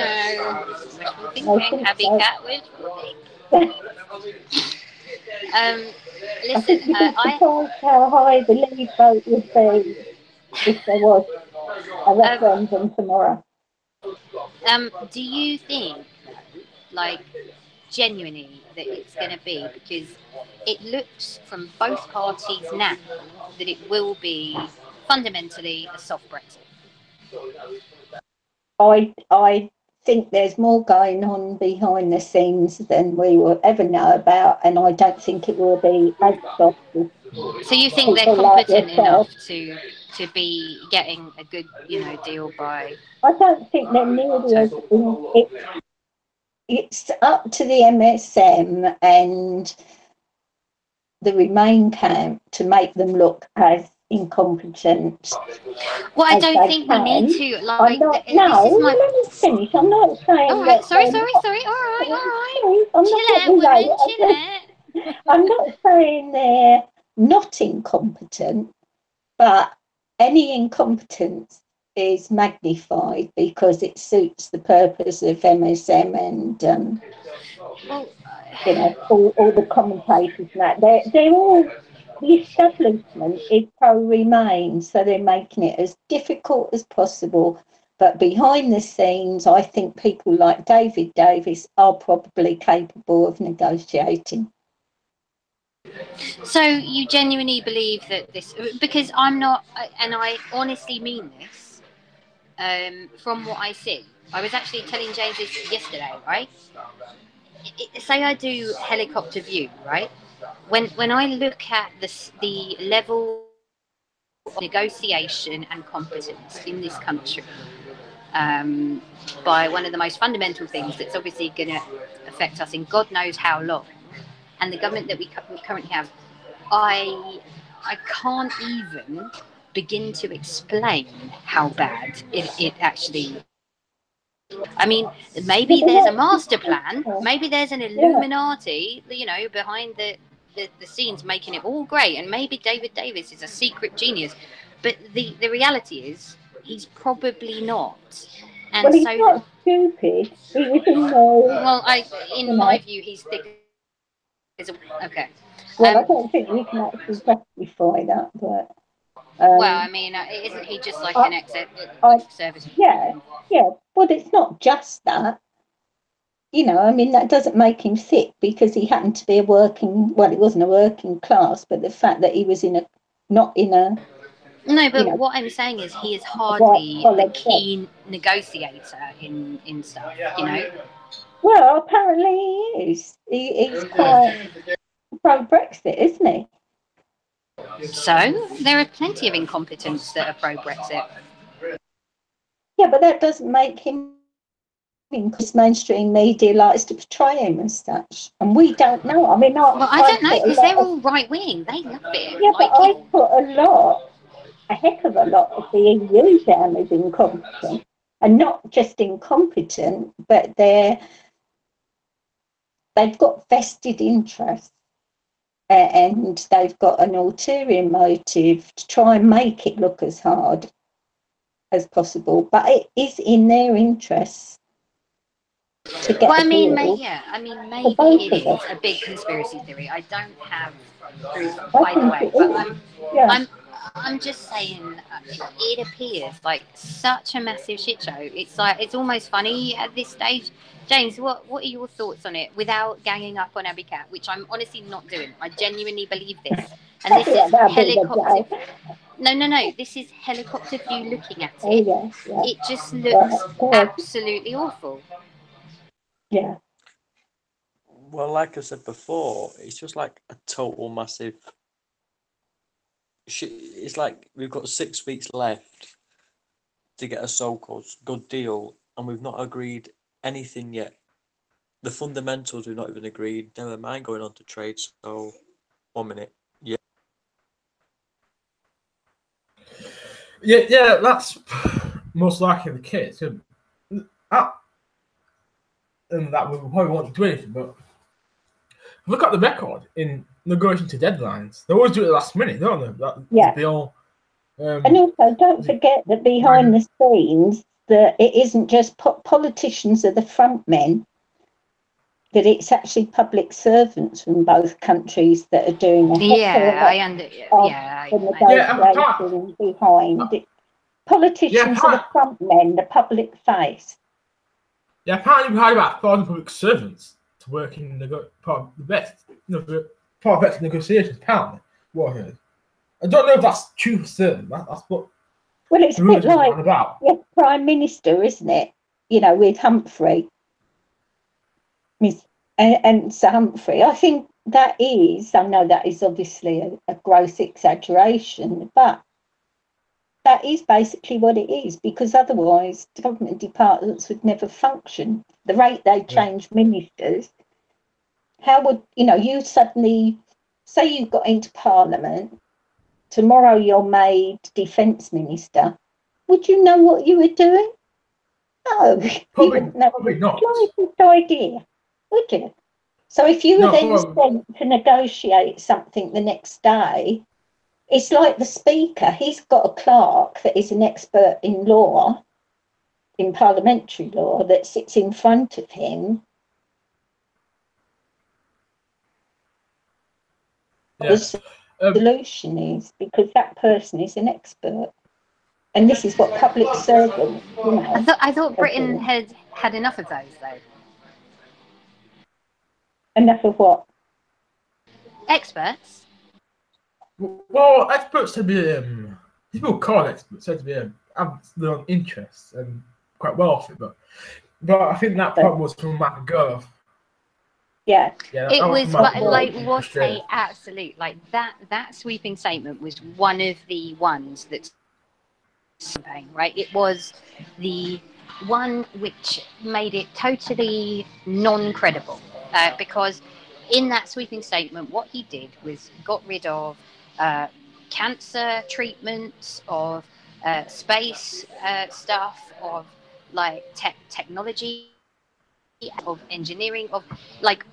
Happy cat with. I think Listen, you'd be surprised how high the Leave vote would be if there was a referendum tomorrow. Do you think, like, genuinely that it's going to be, because it looks from both parties now that it will be fundamentally a soft Brexit? I think there's more going on behind the scenes than we will ever know about, and I don't think it will be as soft as So you think they're people like competent enough yourself. to be getting a good, deal by? I don't think they're nearly as it's up to the MSM and the Remain camp to make them look as incompetent. Well, I as don't they think we can. need to. I'm Like, not. this No, is my. let me finish. I'm not saying All right, that. sorry. They're All not, right. sorry, I'm Chill not out, getting woman. late. Chill out. I'm not saying they're not incompetent, but any incompetence is magnified because it suits the purpose of MSM and Well, all the commentators and that. They're all, the establishment is pro-Remain, so they're making it as difficult as possible. But behind the scenes, I think people like David Davis are probably capable of negotiating. so you genuinely believe that this? Because I'm not, and I honestly mean this. From what I see, I was actually telling James this yesterday, right? Say I do helicopter view, right? When I look at the level of negotiation and competence in this country, um, by one of the most fundamental things that's obviously going to affect us in God knows how long, and the government that we currently have, I can't even begin to explain how bad it actually. I mean, maybe there's a master plan, maybe there's an Illuminati, behind the scenes making it all great, and maybe David Davis is a secret genius, but the reality is he's probably not. And Well, he's so, not stupid. He was in the, well, in my know. view, he's thick as a. Okay. Well, I don't think you can actually justify that, but. Well, I mean, isn't he just like an ex-service? Yeah. Well, it's not just that. I mean, that doesn't make him thick because he happened to be he wasn't a working class, but the fact that he was not in a. No, but what I'm saying is he is hardly the keen negotiator in stuff, Well, apparently he is. He's quite pro-Brexit, isn't he? So there are plenty of incompetents that are pro-Brexit. Yeah, but that doesn't make him, because mainstream media likes to portray him as such, and we don't know. I mean, I don't know, because they're all right-wing. They love it. Yeah, but I put a heck of a lot of the EU down as incompetent, and not just incompetent, but they've got vested interests, and they've got an ulterior motive to try and make it look as hard as possible, but it is in their interests to get well, maybe it is a big conspiracy theory. I don't have proof either way, but I'm just saying, it appears like such a massive shit show. It's almost funny at this stage. James, what are your thoughts on it without ganging up on Abby Cat, which I'm honestly not doing. I genuinely believe this. And this is helicopter. No. This is helicopter view looking at it. It just looks absolutely awful. Yeah. Well, like I said before, it's just like a total massive. It's like we've got 6 weeks left to get a so-called good deal, and we've not agreed anything yet. The fundamentals we've not even agreed. Never mind going on to trade. So, 1 minute. Yeah, that's most likely the case. And that we probably won't do anything, but look at the record in negotiating to deadlines. They always do it at the last minute, don't they? Bill. And also, don't forget that behind the scenes, that it isn't just politicians are the front men. that it's actually public servants from both countries that are doing a the negotiation behind it. Politicians are the front men, the public face. Yeah, apparently we had about 1,000 public servants to work in part of the Brexit negotiations. Apparently, what I heard. I don't know if that's true for certain. That's what. Well, it's a bit like the Prime Minister, isn't it? You know, with Humphrey, and Sir Humphrey. I think that is. I know that is obviously a gross exaggeration, but that is basically what it is, because otherwise government departments would never function. The rate they change ministers, how would, you suddenly, say you got into Parliament, tomorrow you're made Defence Minister, would you know what you were doing? No, you wouldn't know the slightest idea, would you? So if you were then sent to negotiate something the next day, it's like the Speaker. He's got a clerk that is an expert in law, in parliamentary law, that sits in front of him. Yes. The solution is, because that person is an expert. And this is what public servants, I thought Britain had enough of those, though. Enough of what? Experts. Well, experts to be people call experts said to be have their own interests and quite wealthy, but I think that part was from McGurk. Yeah, it was what a absolute that sweeping statement was one of the ones that's campaign, right? It was the one which made it totally non-credible because in that sweeping statement, what he did was got rid of cancer treatments, of space stuff, of technology, of engineering, of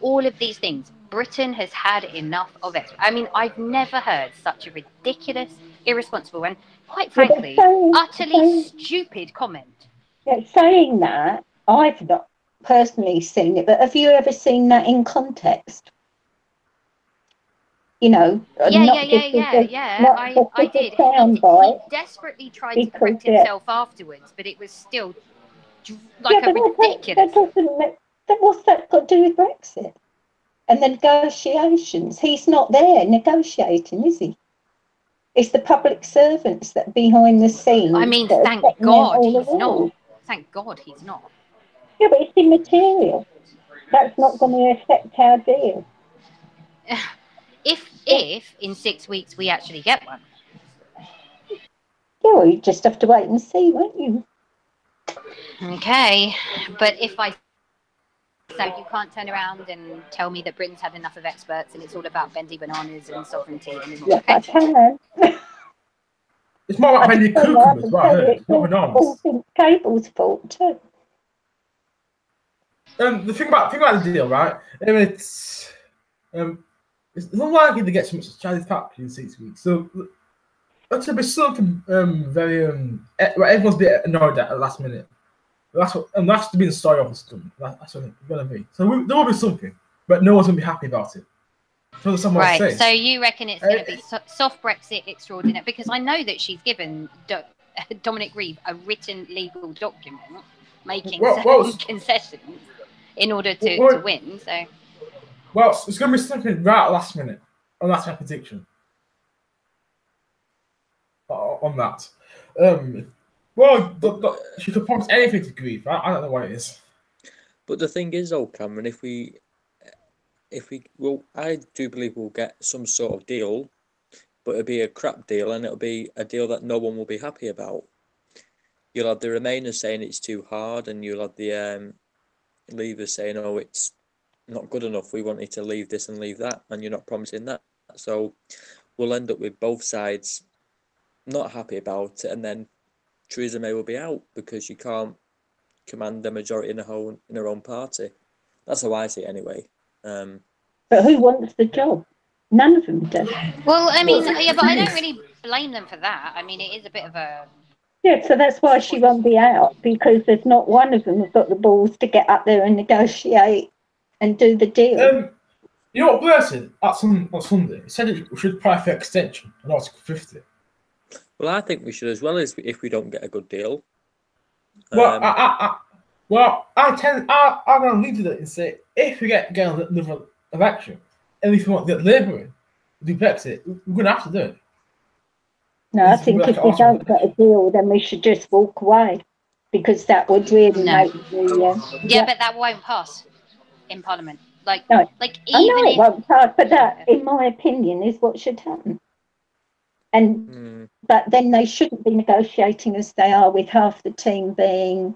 all of these things. Britain has had enough of it. I mean, I've never heard such a ridiculous, irresponsible, and quite frankly, utterly stupid comment. Yeah, saying that, I've not personally seen it, but have you ever seen that in context? Yeah. I did. He desperately tried to correct himself afterwards, but it was still ridiculous. What's that got to do with Brexit and the negotiations? He's not there negotiating, is he? It's the public servants that are behind the scenes. I mean, thank God he's not. Thank God he's not. Yeah, but it's immaterial. That's not going to affect our deal. If in 6 weeks we actually get one. Yeah, well, you just have to wait and see, won't you? Okay, but if I so you can't turn around and tell me that Britain's had enough of experts and it's all about bendy bananas and sovereignty anymore. Yeah, I can. It's more about bendy cucumbers, right? Not bananas. Cable's fault too. The thing about the deal, right? It's unlikely to get so much satisfaction in 6 weeks. So that's gonna be something very everyone's a bit annoyed at the last minute. That's to be the story of the story. That's what it's gonna be. So there will be something, but no one's gonna be happy about it. Right. So you reckon it's going to be soft Brexit extraordinary? Because I know that she's given Dominic Reeve a written legal document making certain concessions in order to win. So. Well, it's going to be something right last minute, and that's my prediction on that. She could promise anything to Grieve. I don't know what it is. But the thing is, though, Cameron, I do believe we'll get some sort of deal, but it'll be a crap deal, and it'll be a deal that no one will be happy about. You'll have the Remainers saying it's too hard, and you'll have the Leavers saying, "Oh, it's not good enough. We wanted to leave this and leave that, and you're not promising that." So we'll end up with both sides not happy about it, and then Theresa May will be out because you can't command the majority in her own party. That's how I see it, anyway. But who wants the job? None of them do. Well, I mean, yeah, but I don't really blame them for that. I mean, it is a bit of a... Yeah, so that's why she won't be out, because there's not one of them who's got the balls to get up there and negotiate and do the deal. You know what Blair said on Sunday? He said we should apply for extension on Article 50. Well, I think we should as well, as if we don't get a good deal. Well, I'm going to leave it and say, if we get another election, and if we want to get Labour in, do Brexit, we're going to have to do it. No, I think if we don't get a deal, then we should just walk away, because that would really make the... yeah, but that won't pass in Parliament. Like, no, like I even know if... it won't pass, but that, in my opinion, is what should happen. And but then they shouldn't be negotiating as they are, with half the team being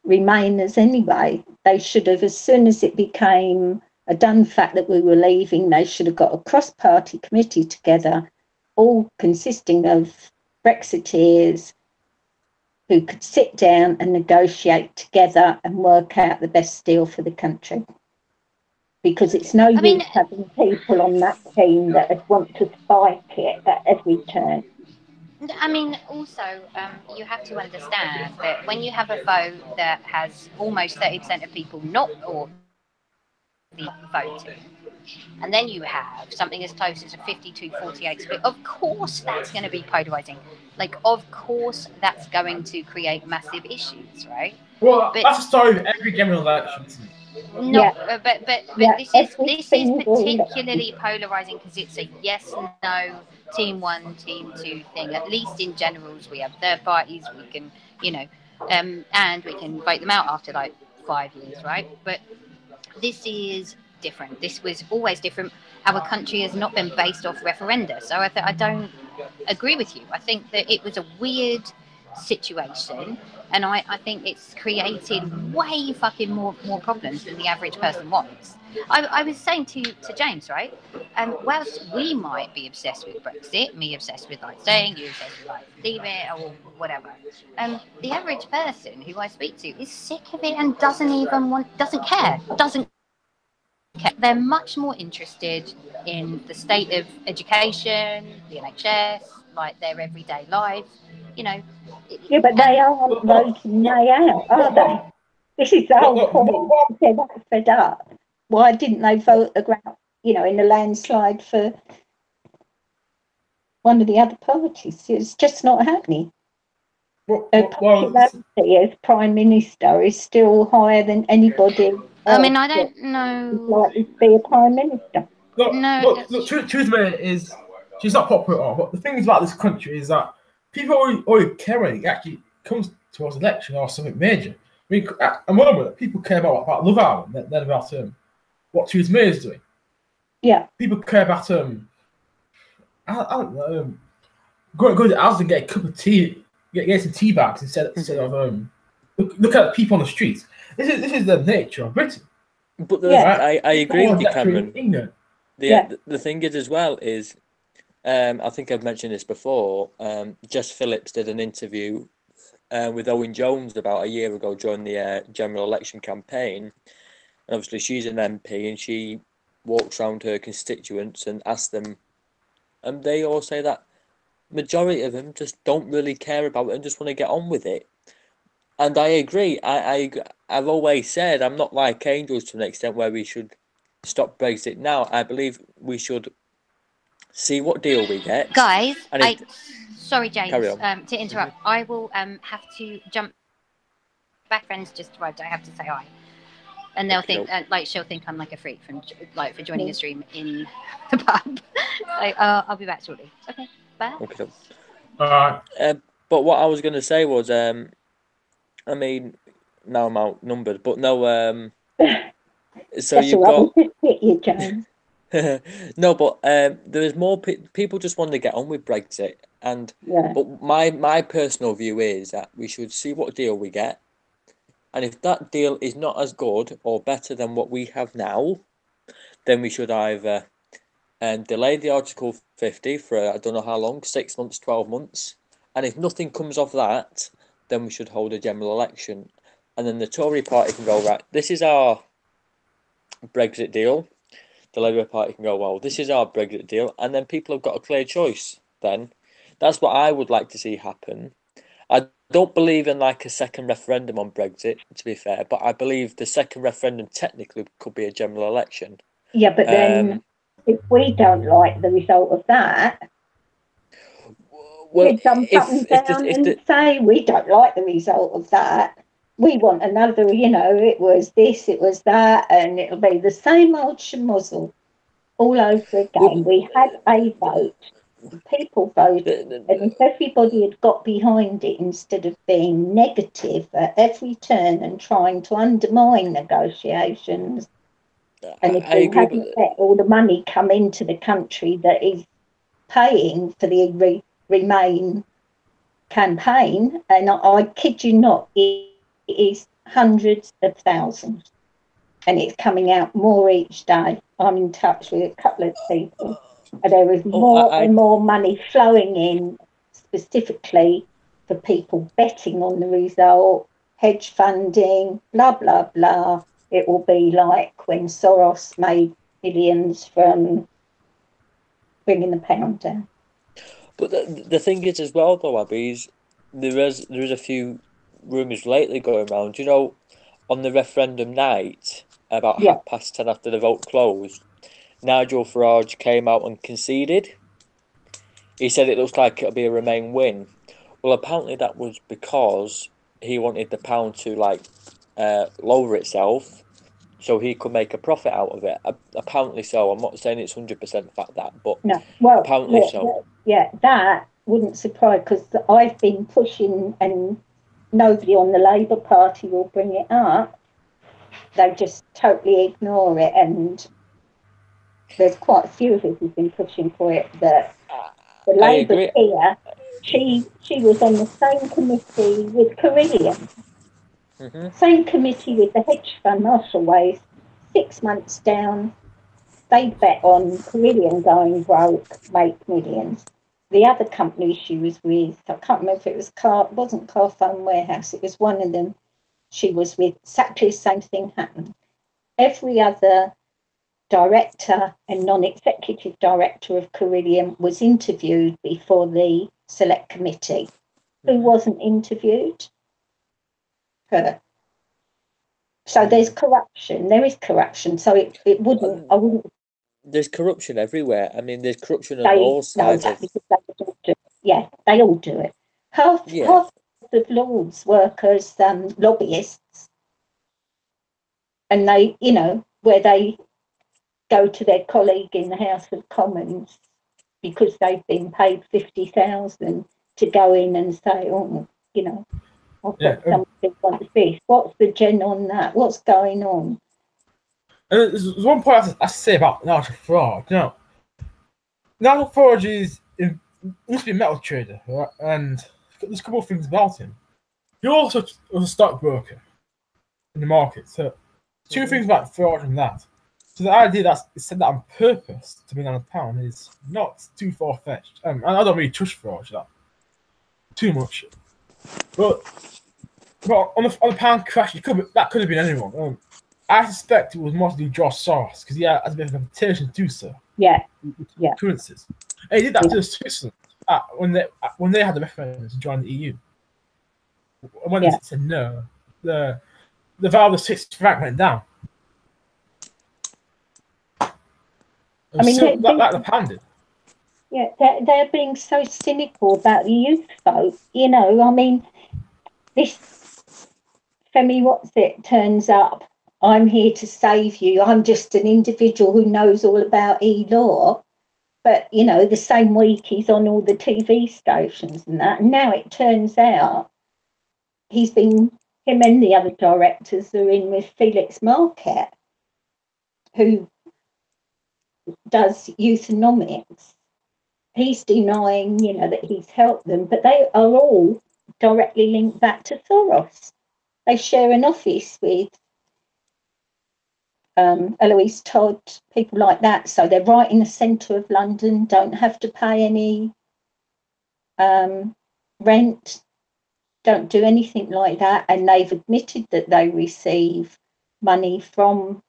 Remainers anyway. They should have, as soon as it became a done fact that we were leaving, they should have got a cross-party committee together, all consisting of Brexiteers, who could sit down and negotiate together and work out the best deal for the country. Because it's no use having people on that team that want to spike it at every turn. I mean, also, you have to understand that when you have a vote that has almost 30% of people not or voting, and then you have something as close as a 52-48 split, of course that's going to be polarising. Like, of course that's going to create massive issues, right? Well, that's the story of every general election. No, yeah. but this is particularly polarising because it's a yes no, team one, team two thing. At least in generals, we have third parties. We can, and we can vote them out after like 5 years, right? But this is different. This was always different. Our country has not been based off referenda, so I don't agree with you. I think that it was a weird situation, and I think it's created way fucking more problems than the average person wants. I was saying to James, right? Whilst we might be obsessed with Brexit, me obsessed with like staying, you obsessed with like leave it or whatever, the average person who I speak to is sick of it and doesn't care. They're much more interested in the state of education, the NHS, like their everyday life, Yeah, but they aren't voting May out, are they? This is the whole point. They're that fed up. Why didn't they vote the ground, in a landslide for one of the other parties? It's just not happening. Popularity as Prime Minister is still higher than anybody else. I mean, I don't know. Likely to be a Prime Minister. Look, Theresa May she's not popular at all, but the thing is about this country is that people already care when it actually comes towards election or something major. I mean, at the moment, people care about Love Island than about what Theresa May is doing. Yeah. People care about I don't know, go to the house and get a cup of tea, get some tea bags instead of look at the people on the streets. This is the nature of Britain. But I agree with you, Cameron. The thing is as well is, I think I've mentioned this before. Jess Phillips did an interview with Owen Jones about a year ago during the general election campaign, and obviously she's an MP and she walks around her constituents and asks them, and they all say that majority of them just don't really care about it and just want to get on with it. And I agree. I've always said I'm not like Angels to an extent where we should stop Brexit now. I believe we should see what deal we get. Guys, sorry, James, to interrupt. I will have to jump back. Friends just arrived. I have to say hi. And they'll think, she'll think I'm like a freak for joining a stream in the pub. I'll be back shortly. Okay, bye. Okay. But what I was going to say was, I mean, now I'm outnumbered, but no. So you've got. You, James. No, but there is more people just want to get on with Brexit, but my personal view is that we should see what deal we get, and if that deal is not as good or better than what we have now, then we should either delay the Article 50 for I don't know how long, 6 months, 12 months, and if nothing comes of that, then we should hold a general election, and then the Tory party can go, right, this is our Brexit deal. The Labour Party can go, well, this is our Brexit deal, and then people have got a clear choice then. That's what I would like to see happen. I don't believe in like a second referendum on Brexit, to be fair, but I believe the second referendum technically could be a general election. Yeah, but then if we don't like the result of that, well, we jump up and down and say we don't like the result of that. We want another, it was this, it was that, and it'll be the same old schmozzle all over again. We had a vote, people voted, and if everybody had got behind it instead of being negative at every turn and trying to undermine negotiations, and if we hadn't let all the money come into the country that is paying for the Remain campaign, and I kid you not, it is hundreds of thousands, and it's coming out more each day. I'm in touch with a couple of people, and there is more and more money flowing in specifically for people betting on the result, hedge funding, blah, blah, blah. It will be like when Soros made millions from bringing the pound down. But the thing is as well, though, Abby, is there is a few rumours lately going around. You know, on the referendum night, about 10:30 after the vote closed, Nigel Farage came out and conceded. He said it looks like it'll be a Remain win. Well, apparently that was because he wanted the pound to lower itself, so he could make a profit out of it. Apparently so. I'm not saying it's 100% fact that, but no. Well, apparently so. Yeah, that wouldn't surprise, because I've been pushing and nobody on the Labour Party will bring it up. They just totally ignore it, and there's quite a few of us who've been pushing for it. That the Labour here, she was on the same committee with Carillion, same committee with the hedge fund Musselways. 6 months down, they bet on Carillion going broke, make millions. The other company she was with, I can't remember if it was wasn't Carphone Warehouse, it was one of them she was with, exactly the same thing happened. Every other director and non-executive director of Carillion was interviewed before the select committee. Who wasn't interviewed? Her. So there's corruption. There is corruption. So it wouldn't. I wouldn't. There's corruption everywhere. I mean, there's corruption on all sides. They all do it. Half of Lords work as lobbyists, and they, where they go to their colleague in the House of Commons because they've been paid 50,000 to go in and say, I've got something like this. What's the gen on that? What's going on? There's one point I say about Nigel Farage. Nigel Farage used to be a metal trader, right? And there's a couple of things about him. He also was a stockbroker in the market. So, two things about Farage and that. So the idea that it's said that on purpose to bring down the pound is not too far-fetched. I don't really trust Farage that too much. But on the pound crash, that could have been anyone. I suspect it was mostly George Soros, because he has a bit of a reputation to do so. Yeah. Currencies. And he did that to Switzerland when they had the referendum to join the EU. When they said no, the value of the Swiss franc went down. I mean, the pound did. Yeah, they're being so cynical about the youth vote. I mean, this Femi turns up. I'm here to save you. I'm just an individual who knows all about e-law. But, the same week he's on all the TV stations and that. And now it turns out him and the other directors are in with Felix Marquette, who does euthynomics. He's denying, that he's helped them, but they are all directly linked back to Soros. They share an office with Eloise Todd, people like that. So they're right in the centre of London, don't have to pay any rent, don't do anything like that. And they've admitted that they receive money from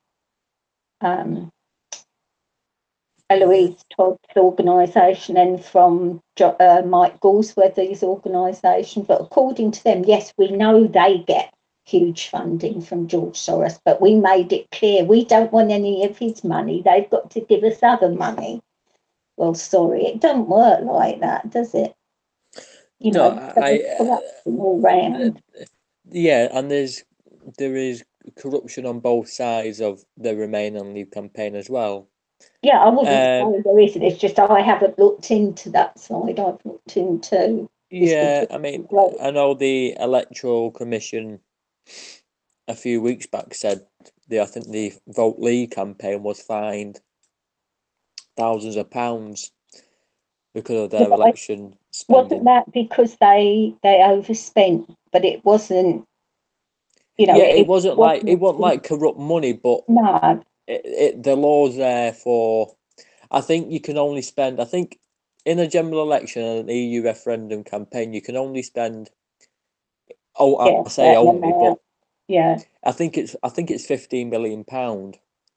Eloise Todd's organisation and from Mike Galsworthy's organisation. But according to them, yes, we know they get huge funding from George Soros, but we made it clear we don't want any of his money. They've got to give us other money. Well, sorry, it doesn't work like that, does it? You No, know, there's corruption all round. Yeah, and there is corruption on both sides of the Remain and Leave campaign as well. Yeah, I wouldn't say there isn't. It's just I haven't looked into that side. I've looked into. Yeah, I mean, I know the Electoral Commission a few weeks back said I think the Vote Leave campaign was fined thousands of pounds because of their election spending. Wasn't that because they overspent? But it wasn't. You know, yeah, it wasn't like corrupt money, but no. The law's there for. I think you can only spend. I think in a general election and an EU referendum campaign, you can only spend. I say only, but yeah, I think it's £15 million.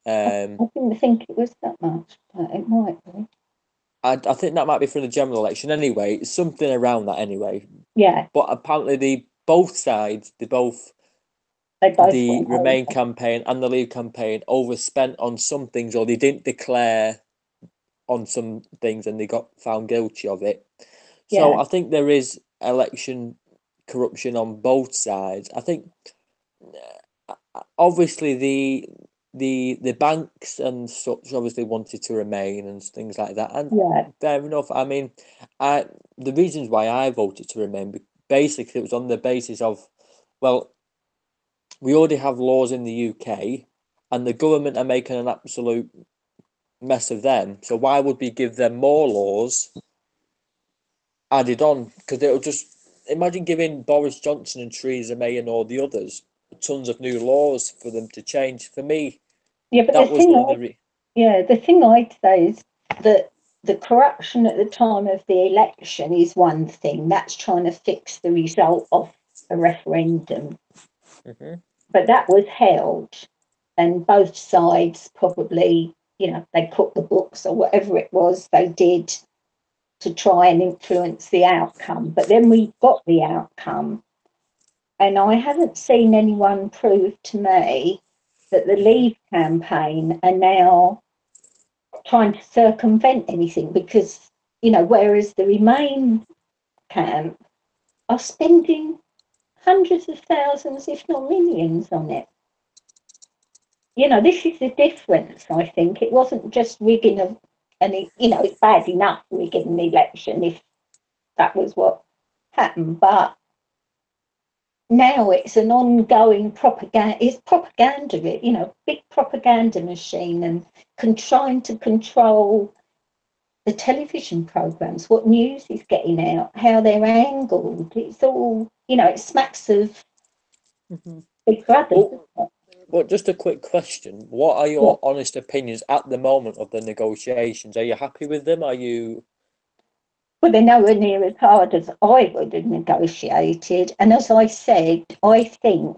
I didn't think it was that much, but it might be. I think that might be for the general election anyway. It's something around that anyway. Yeah. But apparently, both sides, the Remain campaign and the Leave campaign overspent on some things, or they didn't declare on some things, and they got found guilty of it. So I think there is election corruption on both sides. I think obviously the banks and such obviously wanted to remain and things like that, and fair enough. I mean, the reasons why I voted to remain, basically it was on the basis of, well, we already have laws in the UK and the government are making an absolute mess of them, so why would we give them more laws added on? Because it'll just, imagine giving Boris Johnson and Theresa May and all the others tons of new laws for them to change. For me, but that was one of the the thing I'd say is that the corruption at the time of the election is one thing. That's trying to fix the result of a referendum. Mm-hmm. But that was held, and both sides probably, they cooked the books or whatever it was they did to try and influence the outcome. But then we got the outcome, and I haven't seen anyone prove to me that the Leave campaign are now trying to circumvent anything, because, whereas the Remain camp are spending hundreds of thousands, if not millions, on it. This is the difference, I think. It wasn't just rigging it's bad enough rigging the election if that was what happened, but now it's an ongoing propaganda. It's propaganda, big propaganda machine, and trying to control the television programs, what news is getting out, how they're angled. It's all, it smacks of Big Brother. Well, just a quick question. What are your honest opinions at the moment of the negotiations? Are you happy with them? Are you... Well, they're nowhere near as hard as I would have negotiated. And as I said, I think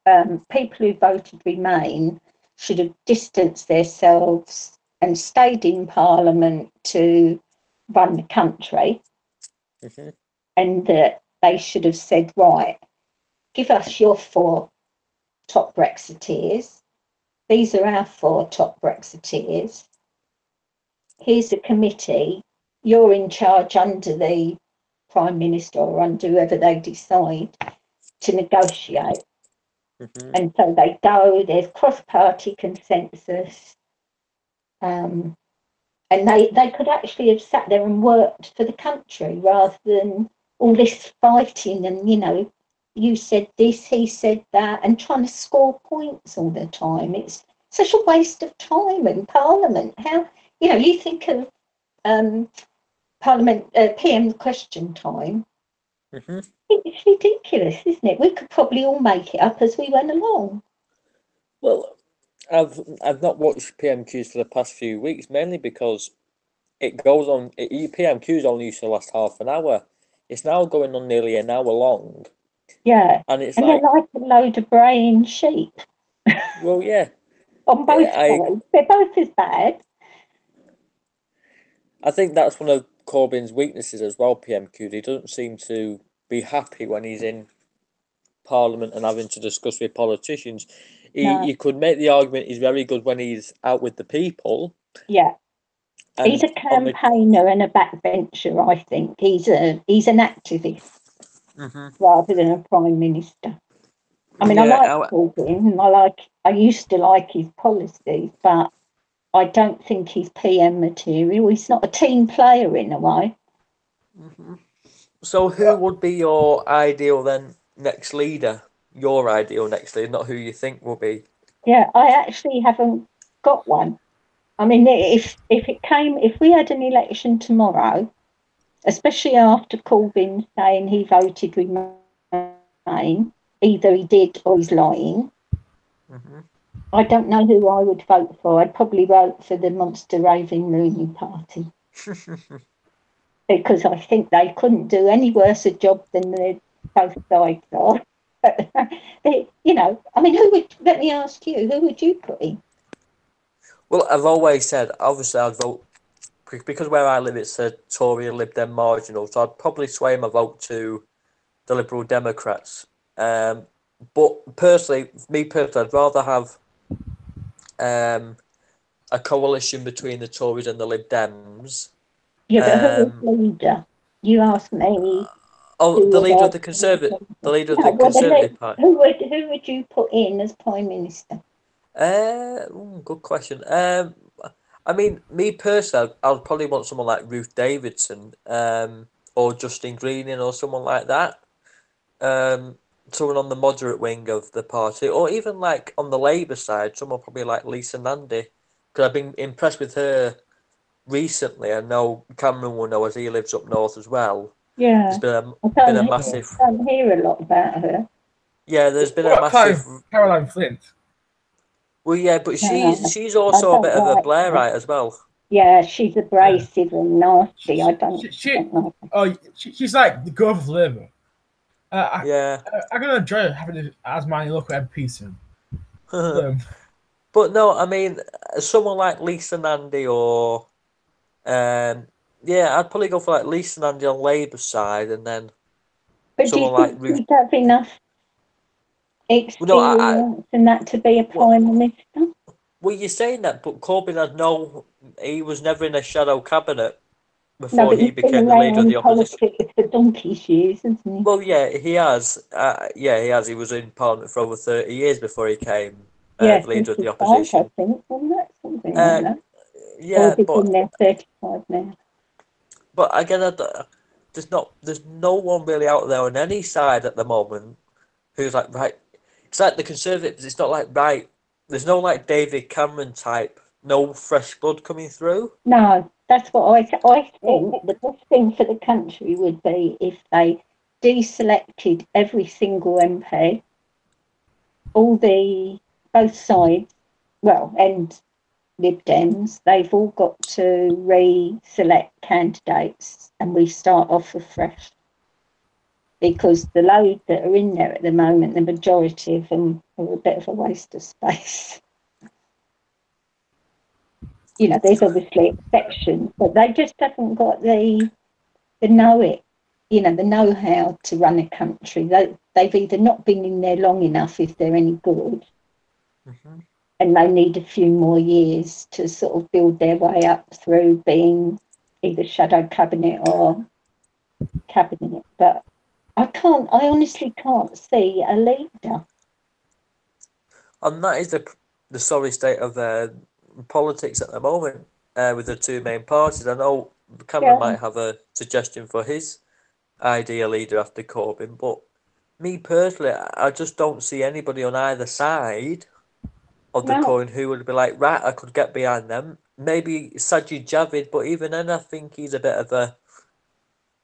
people who voted Remain should have distanced themselves and stayed in Parliament to run the country. Mm-hmm. And that they should have said, right, give us your 4 top Brexiteers. These are our 4 top Brexiteers. Here's a committee. You're in charge under the Prime Minister or under whoever they decide to negotiate. Mm-hmm. And so they go, there's cross-party consensus. And they could actually have sat there and worked for the country rather than all this fighting and, you said this, he said that, and trying to score points all the time. It's such a waste of time in Parliament. How, you think of Parliament PM question time. Mm-hmm. It's ridiculous, isn't it? We could probably all make it up as we went along. Well, I've not watched PMQs for the past few weeks, mainly because it goes on. PMQs only used to last half an hour. It's now going on nearly an hour long. Yeah, and it's they're like a load of braying sheep. Well, yeah. On both sides, they're both as bad. I think that's one of Corbyn's weaknesses as well, PMQ. He doesn't seem to be happy when he's in Parliament and having to discuss with politicians. You could make the argument he's very good when he's out with the people. Yeah. He's a campaigner and a backbencher, I think. He's an activist rather than a prime minister. I mean, I like Corbyn, and I used to like his policies, but I don't think he's PM material. He's not a team player in a way. So who would be your ideal then next leader? Your ideal next leader, not who you think will be. Yeah, I actually haven't got one. I mean, if we had an election tomorrow, especially after Corbyn saying he voted Remain, either he did or he's lying. I don't know who I would vote for. I'd probably vote for the monster raving Rooney party. Because I think they couldn't do any worse a job than the both sides are. You know, I mean, let me ask you, who would you put in? Well, I've always said, obviously, I'd vote, because where I live, it's a Tory and Lib Dem marginal, so I'd probably sway my vote to the Liberal Democrats. But personally, I'd rather have a coalition between the Tories and the Lib Dems. Yeah, but who is leader? You asked me. The leader of the Conservative, Party. Who would you put in as Prime Minister? Good question. I mean, me personally, I'd probably want someone like Ruth Davidson, or Justine Greening, or someone like that. Someone on the moderate wing of the party, or even like on the Labour side, someone probably like Lisa Nandy, because I've been impressed with her recently. I know Cameron will know, as he lives up north as well. Yeah, there's been a massive. I don't hear a lot about her. Yeah, there's been a massive. Caroline Flint. Well, yeah, but she's also a bit of a Blairite as well. Yeah, she's abrasive and nasty. I don't. She's like the girl of Labour. I'm gonna enjoy having it as my local MP soon. But no, I mean, someone like Lisa Nandy or, I'd probably go for like Lisa Nandy on Labour's side, and then someone like Ruth. She'd have enough experience and that to be a prime minister. Well, you're saying that, but Corbyn he was never in a shadow cabinet before he became the leader of the opposition. For donkey's years, hasn't he? Well, yeah, he has. He has. He was in Parliament for over 30 years before he came leader of the opposition. I think, wasn't that something like that? Yeah, but been there 35 now. But again, there's no one really out there on any side at the moment who's like, right. It's like the Conservatives. It's not like, right. There's no like David Cameron type. No fresh blood coming through. No, that's what I think. The best thing for the country would be if they deselected every single MP, both sides, and Lib Dems. They've all got to re-select candidates, and we start off afresh. Because the load that are in there at the moment, the majority of them are a bit of a waste of space. You know, there's obviously exceptions, but they just haven't got the know-how to run a country. They've either not been in there long enough, if they're any good, and they need a few more years to sort of build their way up through being either shadow cabinet or cabinet. But I honestly can't see a leader. And that is the sorry state of politics at the moment with the two main parties. I know Cameron might have a suggestion for his ideal leader after Corbyn, but me personally, I just don't see anybody on either side of the coin who would be like, right, I could get behind them. Maybe Sajid Javid, but even then I think he's a bit of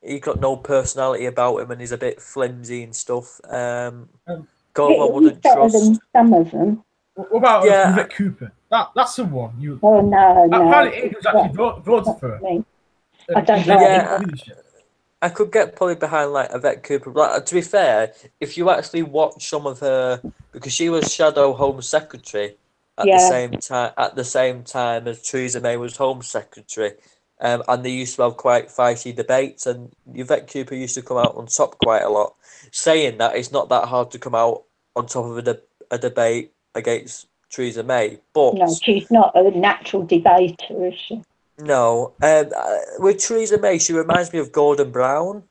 he's got no personality about him and he's a bit flimsy and stuff. Gova wouldn't trust. Some of them. What about Vivek Cooper? That's the one. Apparently, it was actually voted for. I don't know. I could get probably behind like Vivek Cooper. But to be fair, if you actually watch some of her, because she was Shadow Home Secretary at the same time as Theresa May was Home Secretary, and they used to have quite feisty debates, and Yvette Cooper used to come out on top quite a lot, saying that it's not that hard to come out on top of a debate against Theresa May. But no, she's not a natural debater, is she? no, with Theresa May, she reminds me of Gordon Brown.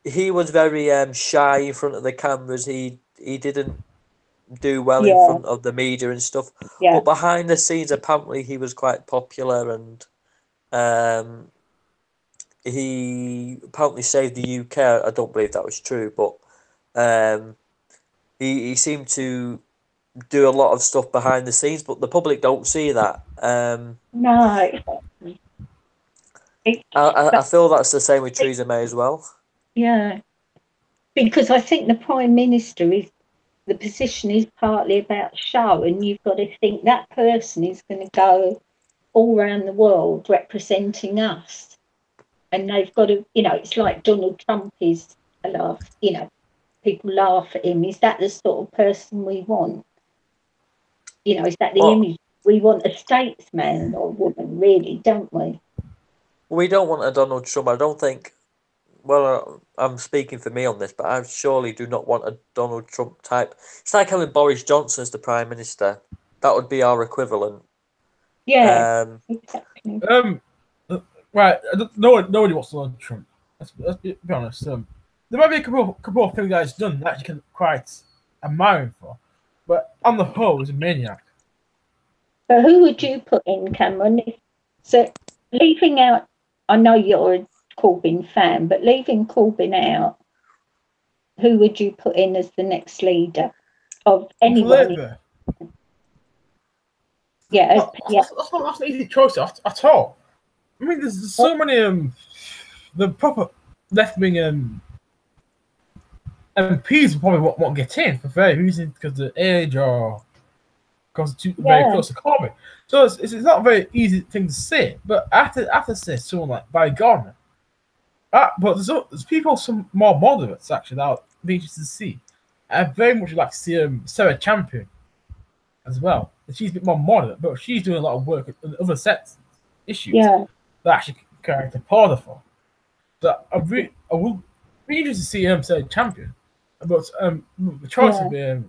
He was very shy in front of the cameras. He didn't do well in front of the media and stuff. Yeah. But behind the scenes, apparently, he was quite popular, and he apparently saved the UK. I don't believe that was true, but he seemed to do a lot of stuff behind the scenes, but the public don't see that. No. I feel that's the same with Theresa May as well. Yeah, because I think the Prime Minister the position is partly about show, and you've got to think that person is going to go all around the world representing us, and they've got to, it's like Donald Trump is a laugh, people laugh at him. Is that the sort of person we want? Is that the image? We want a statesman or woman, really, don't we? We don't want a Donald Trump. I don't think. Well, I'm speaking for me on this, but I surely do not want a Donald Trump type. It's like having Boris Johnson as the Prime Minister. That would be our equivalent. Yeah, exactly. Right. Nobody wants Donald Trump. Let's be honest. There might be a couple of things that he's done that you can quite admire him for, but on the whole, he's a maniac. So who would you put in, Cameron? So leaving out, I know you're a Corbyn fan, but leaving Corbyn out, who would you put in as the next leader of anyone? Yeah, that's not an easy choice at all. I mean, there's so many the proper left-wing MPs probably won't get in for various reasons, because of age or because they're very close to Corbyn. So it's not a very easy thing to say. But I have to say someone like Barry Gardner. But there's people, some more moderates actually, that I'll be interested to see. I very much like to see Sarah Champion as well. She's a bit more moderate, but she's doing a lot of work in other issues that actually carry the border for. So I would be interested to see Sarah Champion. But the choice would be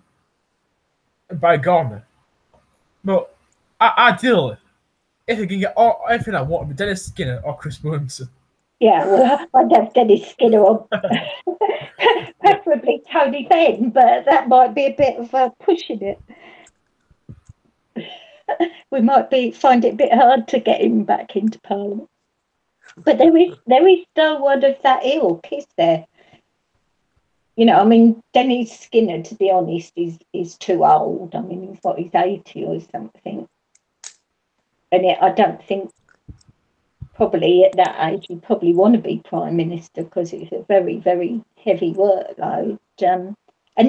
by Gardner. But ideally, if I can get everything I want, it would be Dennis Skinner or Chris Williamson. Yeah, well, I'd have Dennis Skinner on, preferably Tony Benn, but that might be a bit of pushing it. We might find it a bit hard to get him back into Parliament. But there is no one of that ilk, is there? I mean, Dennis Skinner, to be honest, is too old. I mean, he's 80 or something. And I don't think, probably at that age, you probably want to be Prime Minister, because it's a very, very heavy workload. And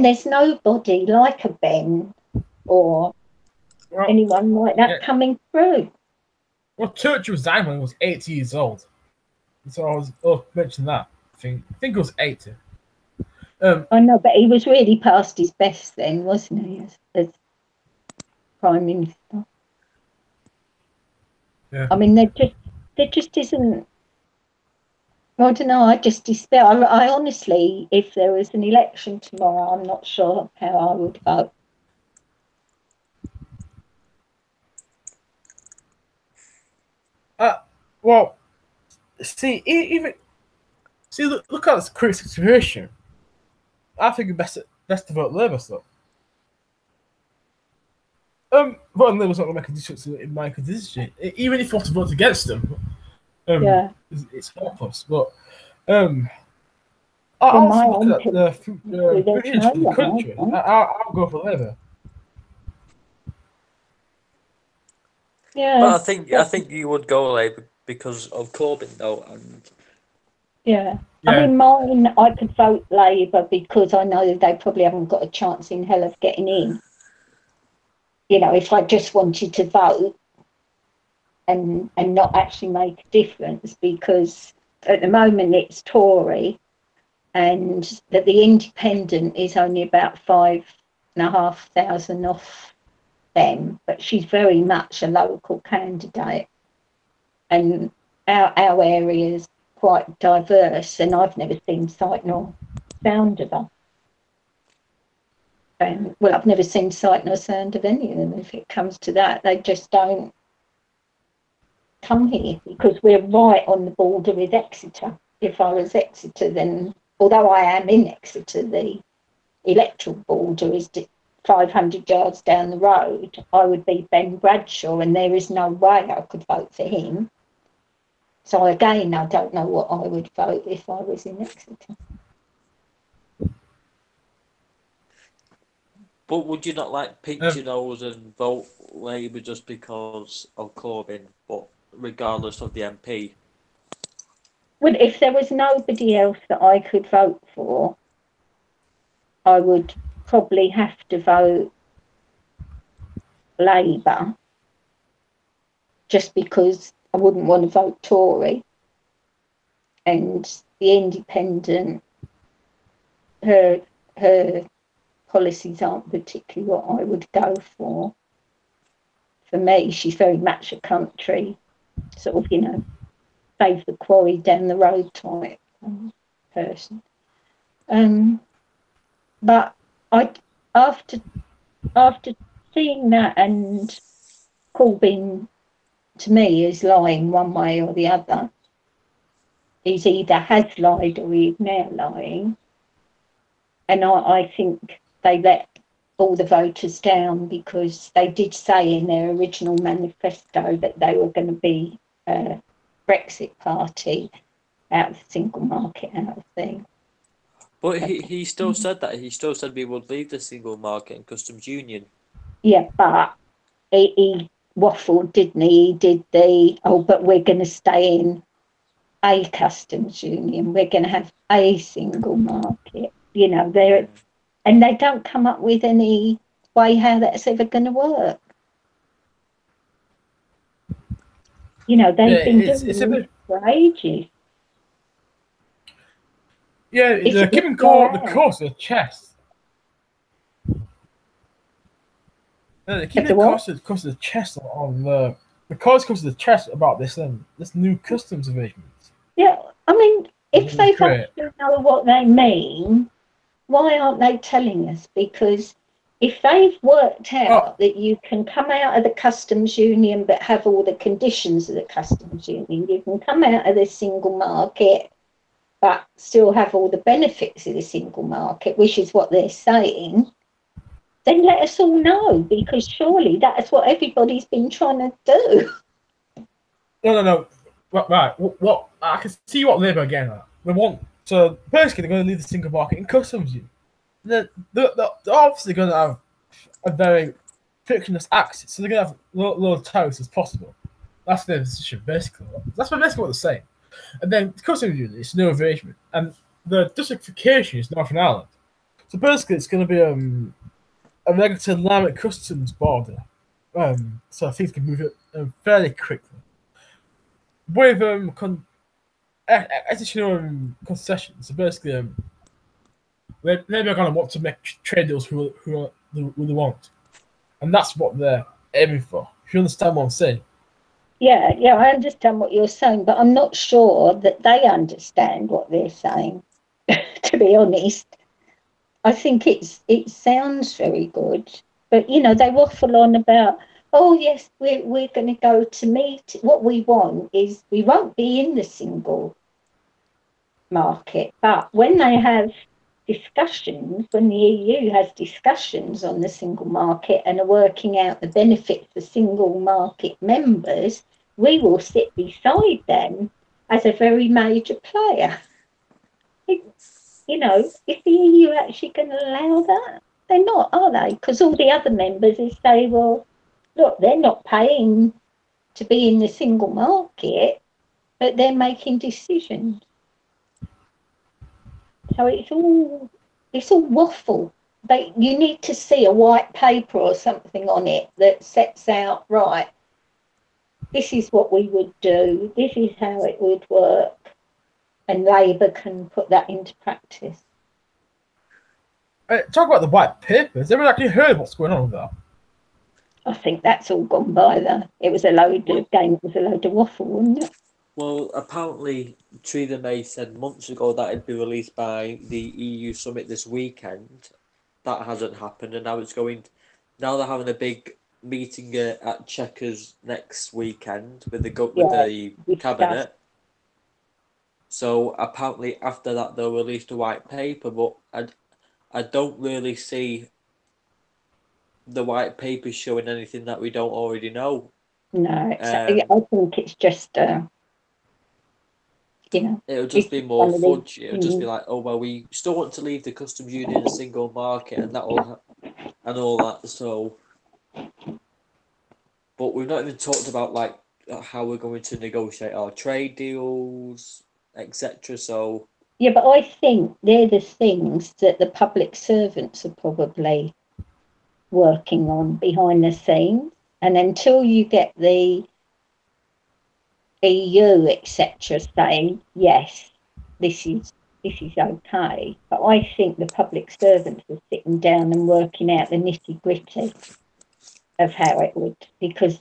there's nobody like a Ben or anyone like that coming through. Well, Churchill resigned when he was 80 years old. So I mentioned that. I think it was 80. I know, but he was really past his best then, wasn't he, as Prime Minister? Yeah. I mean, there just isn't. I don't know. I just despair. I honestly, if there was an election tomorrow, I'm not sure how I would vote. Well, look at this current situation. I think it's best to vote Labour still. Voting Labour's not going to make a difference in my decision. Even if you want to vote against them, it's hopeless. But I also look at the future of the country. I'll go for Labour. Yeah, but I think you would go Labour because of Corbyn, though, and yeah. I mean, mine, I could vote Labour because I know that they probably haven't got a chance in hell of getting in. If I just wanted to vote and not actually make a difference, because at the moment it's Tory, and that the Independent is only about 5,500 off them, but she's very much a local candidate. And our area is quite diverse, and I've never seen sight nor sound of her. Well, I've never seen sight nor sound of any of them. If it comes to that, they just don't come here because we're right on the border with Exeter. If I was Exeter, then, although I am in Exeter, the electoral border is 500 yards down the road. I would be Ben Bradshaw, and there is no way I could vote for him. So again, I don't know what I would vote if I was in Exeter. But would you not like pinch your nose and vote Labour just because of Corbyn, but regardless of the MP? Well, if there was nobody else that I could vote for, I would probably have to vote Labour, just because I wouldn't want to vote Tory. And the Independent, her policies aren't particularly what I would go for. For me, she's very much a country, sort of, save the quarry down the road type person. But after seeing that, and Corbyn to me is lying one way or the other. He's either has lied or he's now lying. And I think they let all the voters down, because they did say in their original manifesto that they were going to be a Brexit party, out of the single market, out of thing. But he still said that. He still said we would leave the single market and customs union. Yeah, but he waffled, didn't he? He did but we're going to stay in a customs union. We're going to have a single market. And they don't come up with any way how that's ever going to work. They've been doing it for ages. Yeah, they're keeping the course of the chess. They're keeping the course of the chess on the course of the chess about this new customs arrangement. Yeah, I mean, if they actually know what they mean, why aren't they telling us? Because if they've worked out that you can come out of the customs union but have all the conditions of the customs union, you can come out of the single market but still have all the benefits of the single market, which is what they're saying, then let us all know, because surely that's what everybody's been trying to do. No. Right. What I can see what Labour are getting at. They want to basically they're going to leave the single market in customs union. They're obviously going to have a very frictionless access, so they're going to have low tariffs as possible. That's their decision, basically. That's basically what they're saying. And then the customs union is no arrangement, and the justification is Northern Ireland. So basically, it's going to be a regular dynamic customs border, so things can move it fairly quickly. With additional concessions, so basically, they're going to want to make trade deals who they want, and that's what they're aiming for. If you understand what I'm saying. Yeah, I understand what you're saying, but I'm not sure that they understand what they're saying. To be honest, I think it sounds very good, but they waffle on about, oh yes, we're going to go to meet. What we want is we won't be in the single market, but when they have discussions, when the EU has discussions on the single market and are working out the benefits for single market members, we will sit beside them as a very major player. Is the EU actually going to allow that? They're not, are they? Because all the other members will say, well, look, they're not paying to be in the single market, but they're making decisions. So it's all waffle. You need to see a white paper or something on it that sets out, right, this is what we would do, this is how it would work, and Labour can put that into practice. Talk about the white paper. Has everyone actually heard what's going on with that? I think that's all gone by there. It was a load of waffle, wasn't it? Well, apparently Theresa May said months ago that it'd be released by the EU summit this weekend. That hasn't happened, and now it's going. Now they're having a big meeting at Chequers next weekend with the discuss. cabinet. So apparently after that they'll release the white paper, but I don't really see the white paper showing anything that we don't already know. No, I think it's just it'll just be more fudge. It'll just be like, oh well, we still want to leave the customs union and single market and all that. So, but we've not even talked about like how we're going to negotiate our trade deals, etc. So yeah, but I think they're the things that the public servants are probably working on behind the scenes, and until you get the EU, etc., saying yes, this is okay. But I think the public servants are sitting down and working out the nitty gritty of how it would, because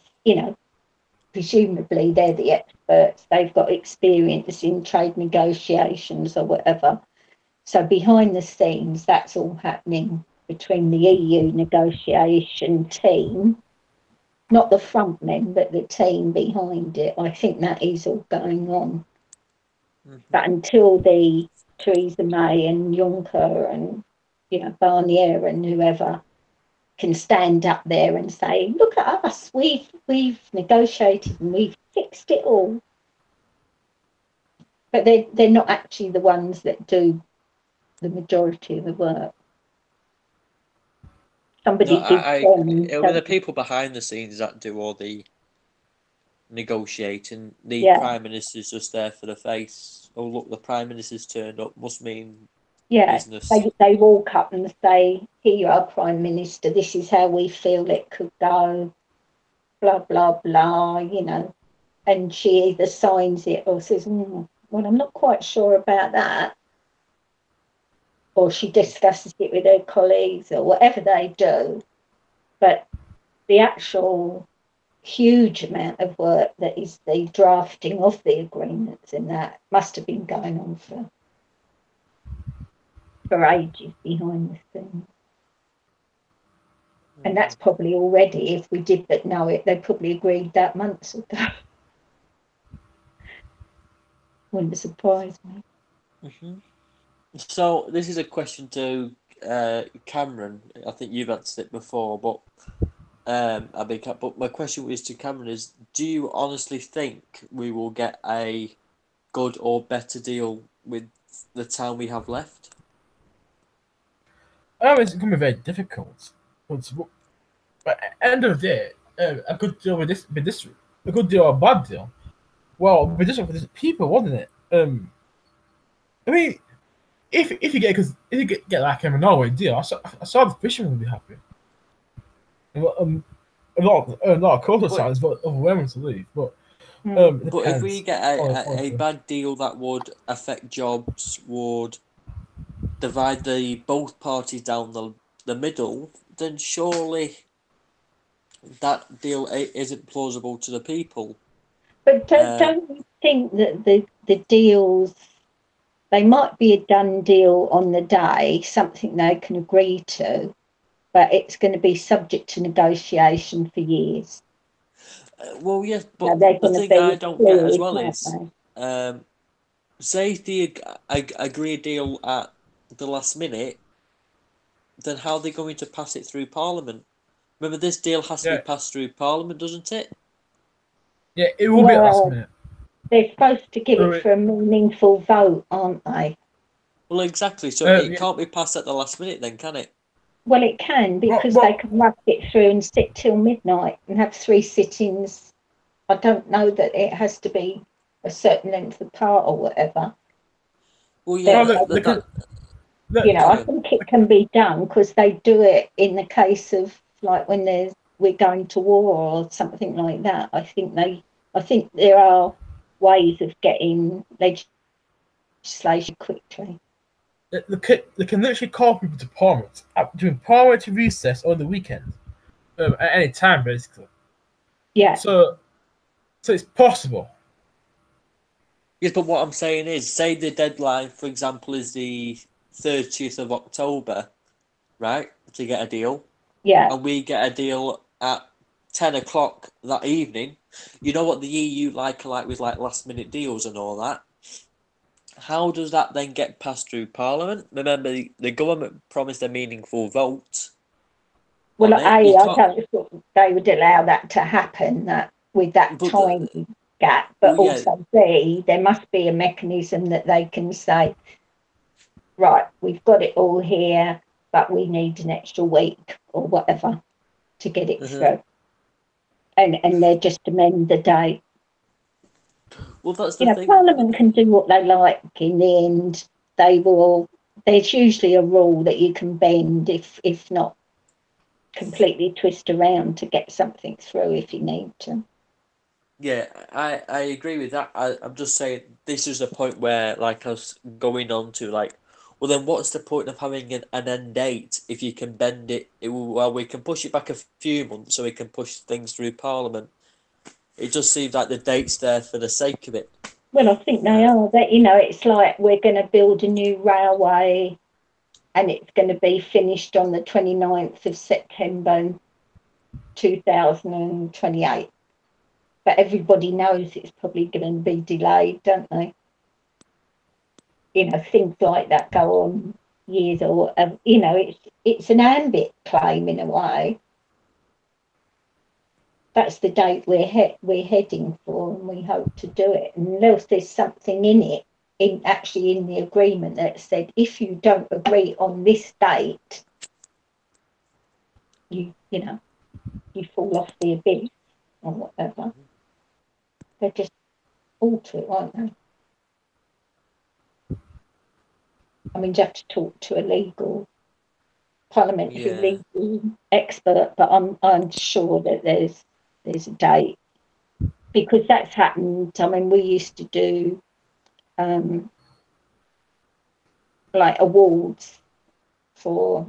presumably they're the experts. They've got experience in trade negotiations or whatever. So behind the scenes, that's all happening between the EU negotiation team. Not the front men, but the team behind it. I think that is all going on. Mm-hmm. But until the Theresa May and Juncker and Barnier and whoever can stand up there and say, "Look at us, we've negotiated and we've fixed it all," but they're not actually the ones that do the majority of the work. Somebody it'll be the people behind the scenes that do all the negotiating. The Prime Minister's just there for the face. Oh look, the Prime Minister's turned up. Must mean business. They walk up and say, "Here you are, Prime Minister. This is how we feel it could go." Blah blah blah. And she either signs it or says, "Well, I'm not quite sure about that," or she discusses it with her colleagues or whatever they do. But the actual huge amount of work that is the drafting of the agreements and that must have been going on for ages behind the scenes. And that's probably already, if we did but know it, they probably agreed that months ago. Wouldn't surprise me. Mm-hmm. So this is a question to Cameron. I think you've answered it before, but but my question is to Cameron is: do you honestly think we will get a good or better deal with the time we have left? It's going to be very difficult. But at the end of the day, a good deal with this, a good deal or a bad deal. Well, with this for these people, wasn't it? I mean, if you get like a Norway deal, I saw the fishermen would be happy. A lot of coastal towns, but overwhelming to leave. But if we get a bad deal that would affect jobs, would divide both parties down the middle, then surely that deal isn't plausible to the people. But don't you think that the deals, they might be a done deal on the day, something they can agree to, but it's going to be subject to negotiation for years? Well, yes, but the thing I don't get as well is, say if they agree a deal at the last minute, then how are they going to pass it through Parliament? Remember, this deal has to be passed through Parliament, doesn't it? Yeah, it will be at last minute. They're supposed to give it for a meaningful vote, aren't they? Well, exactly. So it can't be passed at the last minute then, can it? Well, it can, because they can rush it through and sit till midnight and have 3 sittings. I don't know that it has to be a certain length apart or whatever. Well, yeah, I think it can be done because they do it in the case of like when we're going to war or something like that. I think there are ways of getting legislation quickly. They can literally call people to Parliament during parliamentary recess or the weekend, at any time, basically. Yeah. So it's possible. Yes, but what I'm saying is, say the deadline, for example, is the 30th of October, right, to get a deal, Yeah. and we get a deal at 10 o'clock that evening. You know what the EU like with like last minute deals and all that. How does that then get passed through Parliament? Remember, the government promised a meaningful vote. Well, on I it. don't think they would allow that to happen with that But, time gap. But well, yeah. also, B, there must be a mechanism that they can say, right, we've got it all here, but we need an extra week or whatever to get it through. And they just amend the date. Well, that's the thing. Parliament can do what they like. In the end, there's usually a rule that you can bend if not completely twist around to get something through if you need to. Yeah, I agree with that. I'm just saying this is the point where, like, I was going on to, like, well, then what's the point of having an end date if you can bend it? Well, we can push it back a few months so we can push things through Parliament. It just seems like the date's there for the sake of it. Well, I think they are. That it's like we're going to build a new railway and it's going to be finished on the 29th of September 2028. But everybody knows it's probably going to be delayed, don't they? Things like that go on years or, it's an ambit claim in a way. That's the date we're heading for, and we hope to do it. Unless there's something in it, in the agreement that said, if you don't agree on this date, you fall off the abyss or whatever. They just alter it, won't they? I mean, you have to talk to a legal parliamentary legal expert, but I'm sure that there's a date, because that's happened. I mean, we used to do like awards for,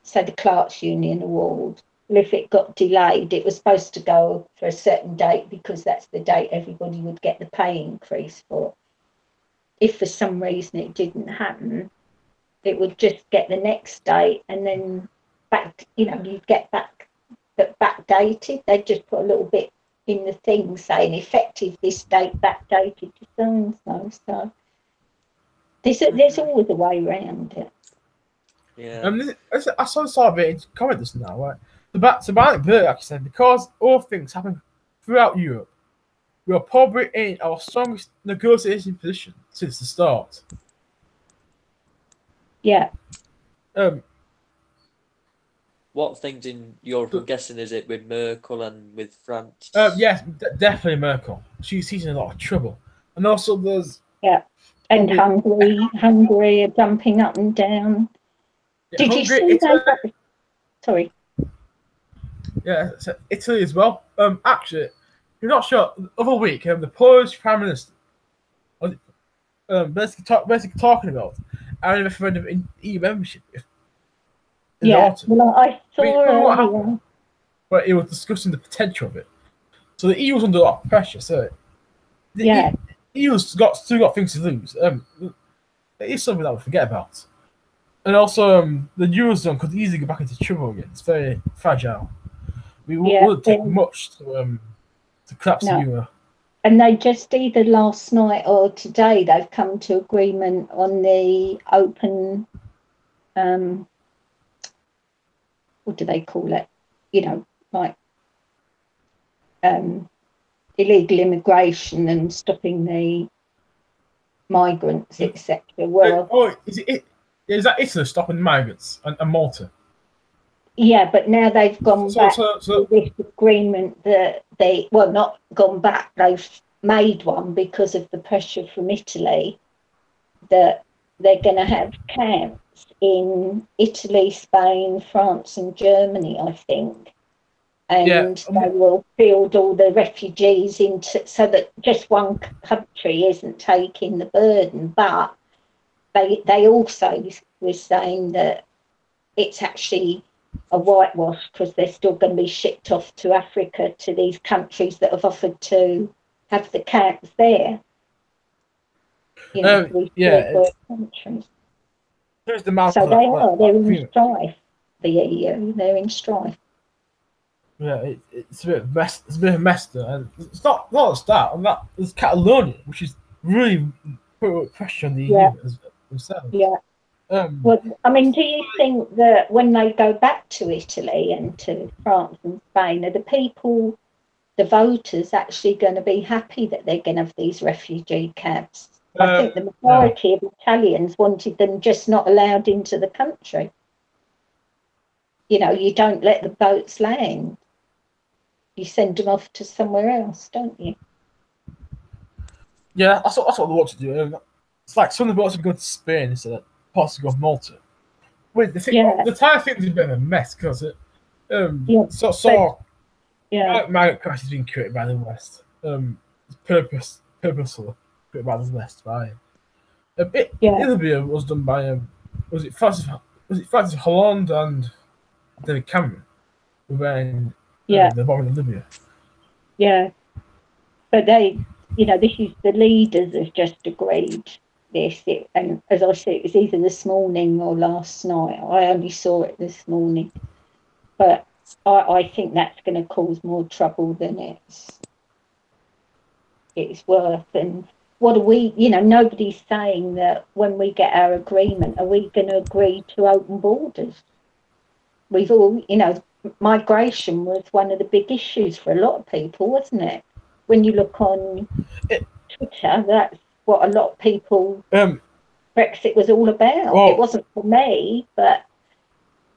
say the Clerks Union award. Well, if it got delayed, it was supposed to go for a certain date because that's the date everybody would get the pay increase for. If for some reason it didn't happen, it would just get the next date and then you'd get backdated. They'd just put a little bit in the thing saying effective this date, backdated to so and so. So there's always a way around it. Yeah. I saw a bit in comment just now, right? So like you said, because all things happen throughout Europe, we are probably in our strongest negotiation position since the start. Yeah. What things in Europe? I'm guessing is it with Merkel and with France? Yes, definitely Merkel. She's in a lot of trouble, and also there's and Hungary are jumping up and down. Yeah, Did Hungary, you see Italy, Sorry. Yeah, so Italy as well. Actually, you're not sure. The other week, the Polish Prime Minister basically talking about our referendum in EU membership. Well, I saw earlier. But it was discussing the potential of it. So the EU's under a lot of pressure. So the EU's still got things to lose. It is something that we forget about. And also, the Eurozone could easily go back into trouble again. It's very fragile. We wouldn't take much to collapse the euro. And they just either last night or today they've come to agreement on the open, what do they call it? Like illegal immigration and stopping the migrants, etc. Well, is that Italy stopping migrants and Malta? Yeah, but now they've gone back to this agreement that not gone back, they've made one because of the pressure from Italy that they're going to have camps in Italy, Spain, France and Germany, I think. And they will field all the refugees so that just one country isn't taking the burden. But they also were saying that it's actually a whitewash because they're still going to be shipped off to Africa, to these countries that have offered to have the camps there. three yeah, third world countries. there's the mouth. So they're in strife. The EU, they're in strife. Yeah, it's a bit of mess. It's a bit of a mess there, and it's not just that. And that there's Catalonia, which is really put pressure on the EU themselves. Yeah. Well, I mean, do you think that when they go back to Italy and to France and Spain, are the people, the voters, actually going to be happy that they're going to have these refugee camps? I think the majority of Italians wanted them just not allowed into the country. You know, you don't let the boats land. You send them off to somewhere else, don't you? Yeah, that's what they want to do. It's like some of the boats are going to Spain instead of Portugal and Malta. Wait, the entire thing is a bit of a mess because migrant crisis has been created by the West. Purposefully created by the West. Libya was done by was it Francis Hollande and David Cameron when the bombing of Libya. Yeah, but they, this is the leaders have just agreed this, and as I said, it was either this morning or last night. I only saw it this morning, but I think that's going to cause more trouble than it's worth. And what are we? Nobody's saying that when we get our agreement, are we going to agree to open borders? We've all, migration was one of the big issues for a lot of people, wasn't it? When you look on Twitter, that's what a lot of people Brexit was all about. Well, it wasn't for me, but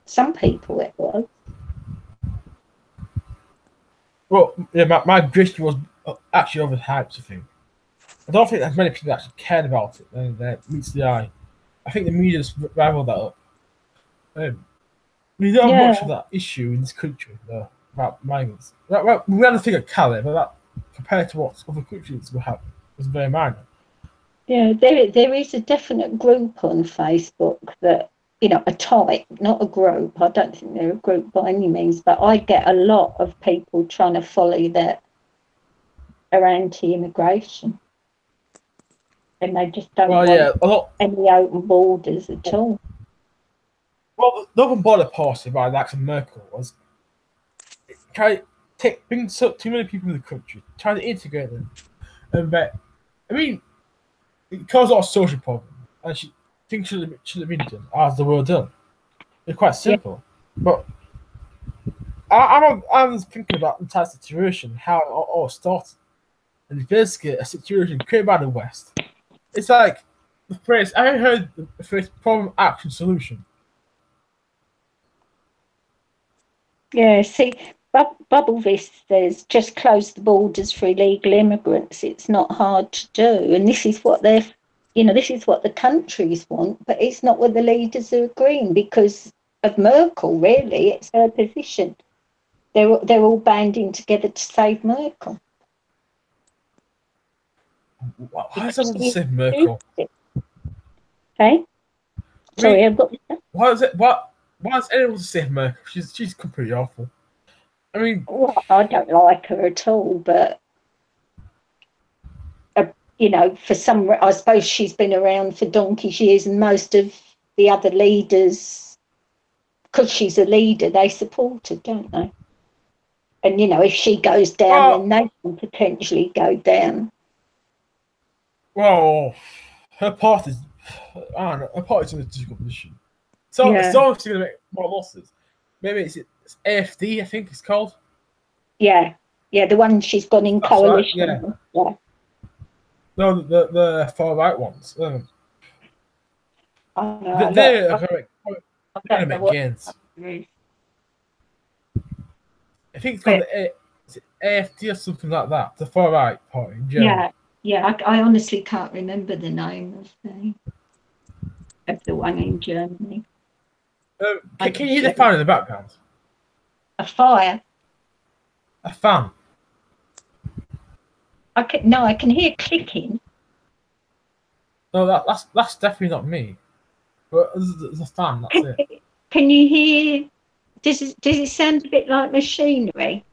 some people it was. Well, yeah, migration was actually overhyped, I think. I don't think that many people actually cared about it, and that meets the eye. I think the media's rivaled that up. We don't have much of that issue in this country, though, about migrants. We had a thing at Calais, but that, compared to what other countries will have, was very minor. Yeah, there is a definite group on Facebook that, a type, not a group. I don't think they're a group by any means, but I get a lot of people trying to follow that are anti-immigration. And they just don't want any open borders at all. Well, the open border policy by the likes of Merkel was bring too many people in the country, trying to integrate them. But, I mean, it caused a lot of social problems, and things should have been done as they were done. They're quite simple. But I was thinking about the entire situation, how it all started. And it's basically a situation created by the West. It's like the phrase, I heard the phrase problem, action, solution. Yeah, see, Bubble says just close the borders for illegal immigrants. It's not hard to do, and this is what this is what the countries want, but it's not what the leaders are agreeing because of Merkel. Really, it's her position. They're all banding together to save Merkel. Why does someone say Merkel? Hey, sorry, I've got. Why does anyone say Merkel? She's completely awful. I mean, well, I don't like her at all, but for some, I suppose she's been around for donkey's years, and most of the other leaders, because she's a leader, they support her, don't they? And if she goes down, then they can potentially go down. Well, her party's in a difficult position. So it's obviously going to make more losses. Maybe it's AFD, I think it's called. Yeah, the one she's gone in coalition. Right, yeah. No, the far right ones. They're going to make gains. I think it's called AFD or something like that. The far right party in Germany. Yeah. I honestly can't remember the name of the one in Germany. Can you hear the fan in the background? A fire. A fan. I can hear clicking. No, that's definitely not me. But there's a fan. That's it. Can you hear? Does it sound a bit like machinery?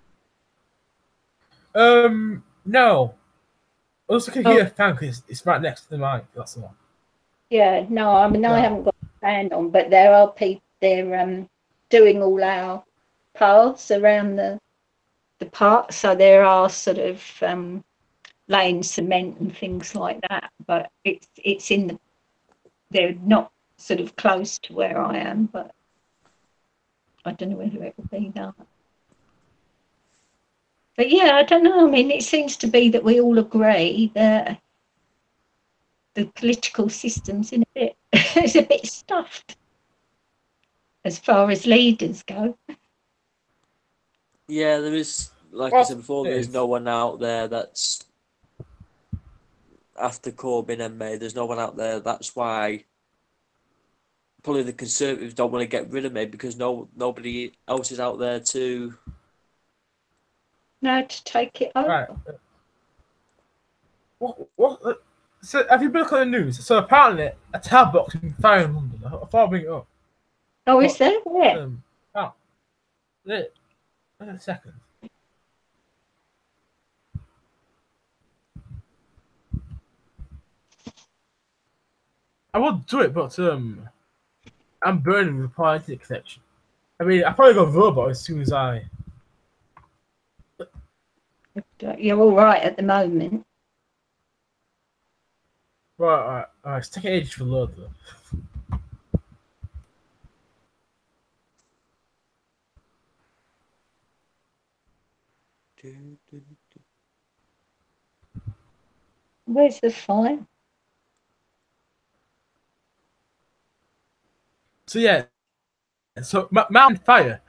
No. Also, can hear a fan because it's right next to the mic. That's the one. Yeah, no, I mean, I haven't got a fan on, but there are people, they're doing all our paths around the park. So there are sort of laying cement and things like that, but it's in the, they're not sort of close to where I am, but I don't know whether it will be that. But yeah, I don't know. I mean, it seems to be that we all agree that the political system's in a bit, it's a bit stuffed as far as leaders go. Yeah, there is, like I said before, there is no one out there that's after Corbyn and May. There's no one out there. That's why probably the Conservatives don't want to get rid of May, because nobody else is out there to take it over. Right. What? So have you been looking at the news? So apparently a tab box has been fired in London. I thought I'd bring it up. Oh, is there? Where? Wait a second. I would do it, but I'm burning the politic section. I mean, I probably got robot as soon as I. You're all right at the moment. Right. It's taking ages for load though. Where's the fire? So yeah, mountain fire.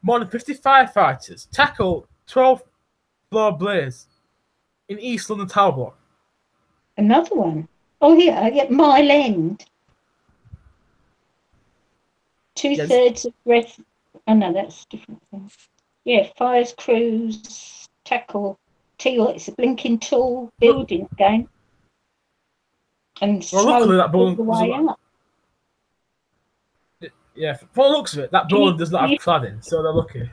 More than 50 firefighters tackle 12-floor blaze in East London Tower Block. Another one. Oh yeah, Mile End. 2/3 of rest. Oh no, that's a different thing. Yeah, fires crews tackle. It's a blinking tall building again. And luckily that building the way up. Yeah, from the looks of it, that building does not have cladding, so they're lucky.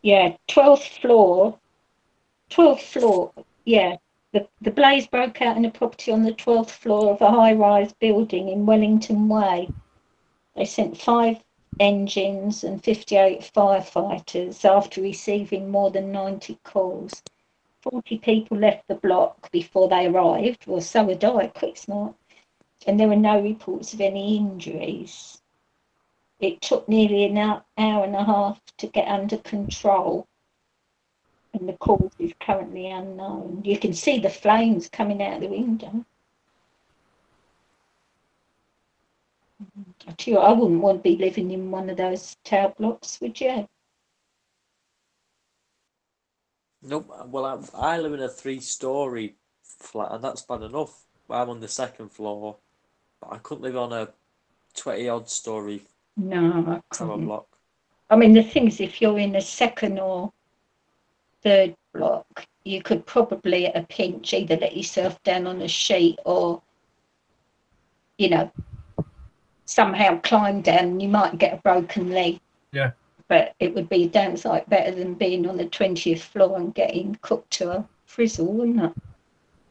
Yeah, 12th floor. 12th floor. Yeah, the blaze broke out in a property on the 12th floor of a high-rise building in Wellington Way. They sent 5 engines and 58 firefighters after receiving more than 90 calls. 40 people left the block before they arrived. Well, so had I, quick smart. And there were no reports of any injuries. It took nearly an hour and a half to get under control, and the cause is currently unknown. You can see the flames coming out the window. I tell you, I wouldn't want to be living in one of those tower blocks, would you? Nope. Well, I live in a 3-story flat, and that's bad enough. I'm on the 2nd floor, but I couldn't live on a 20-odd story tower block. I mean, the thing is, if you're in a 2nd or 3rd block, you could probably at a pinch either let yourself down on a sheet or, somehow climb down, and you might get a broken leg. Yeah. But it would be a damn sight better than being on the 20th floor and getting cooked to a frizzle, wouldn't it?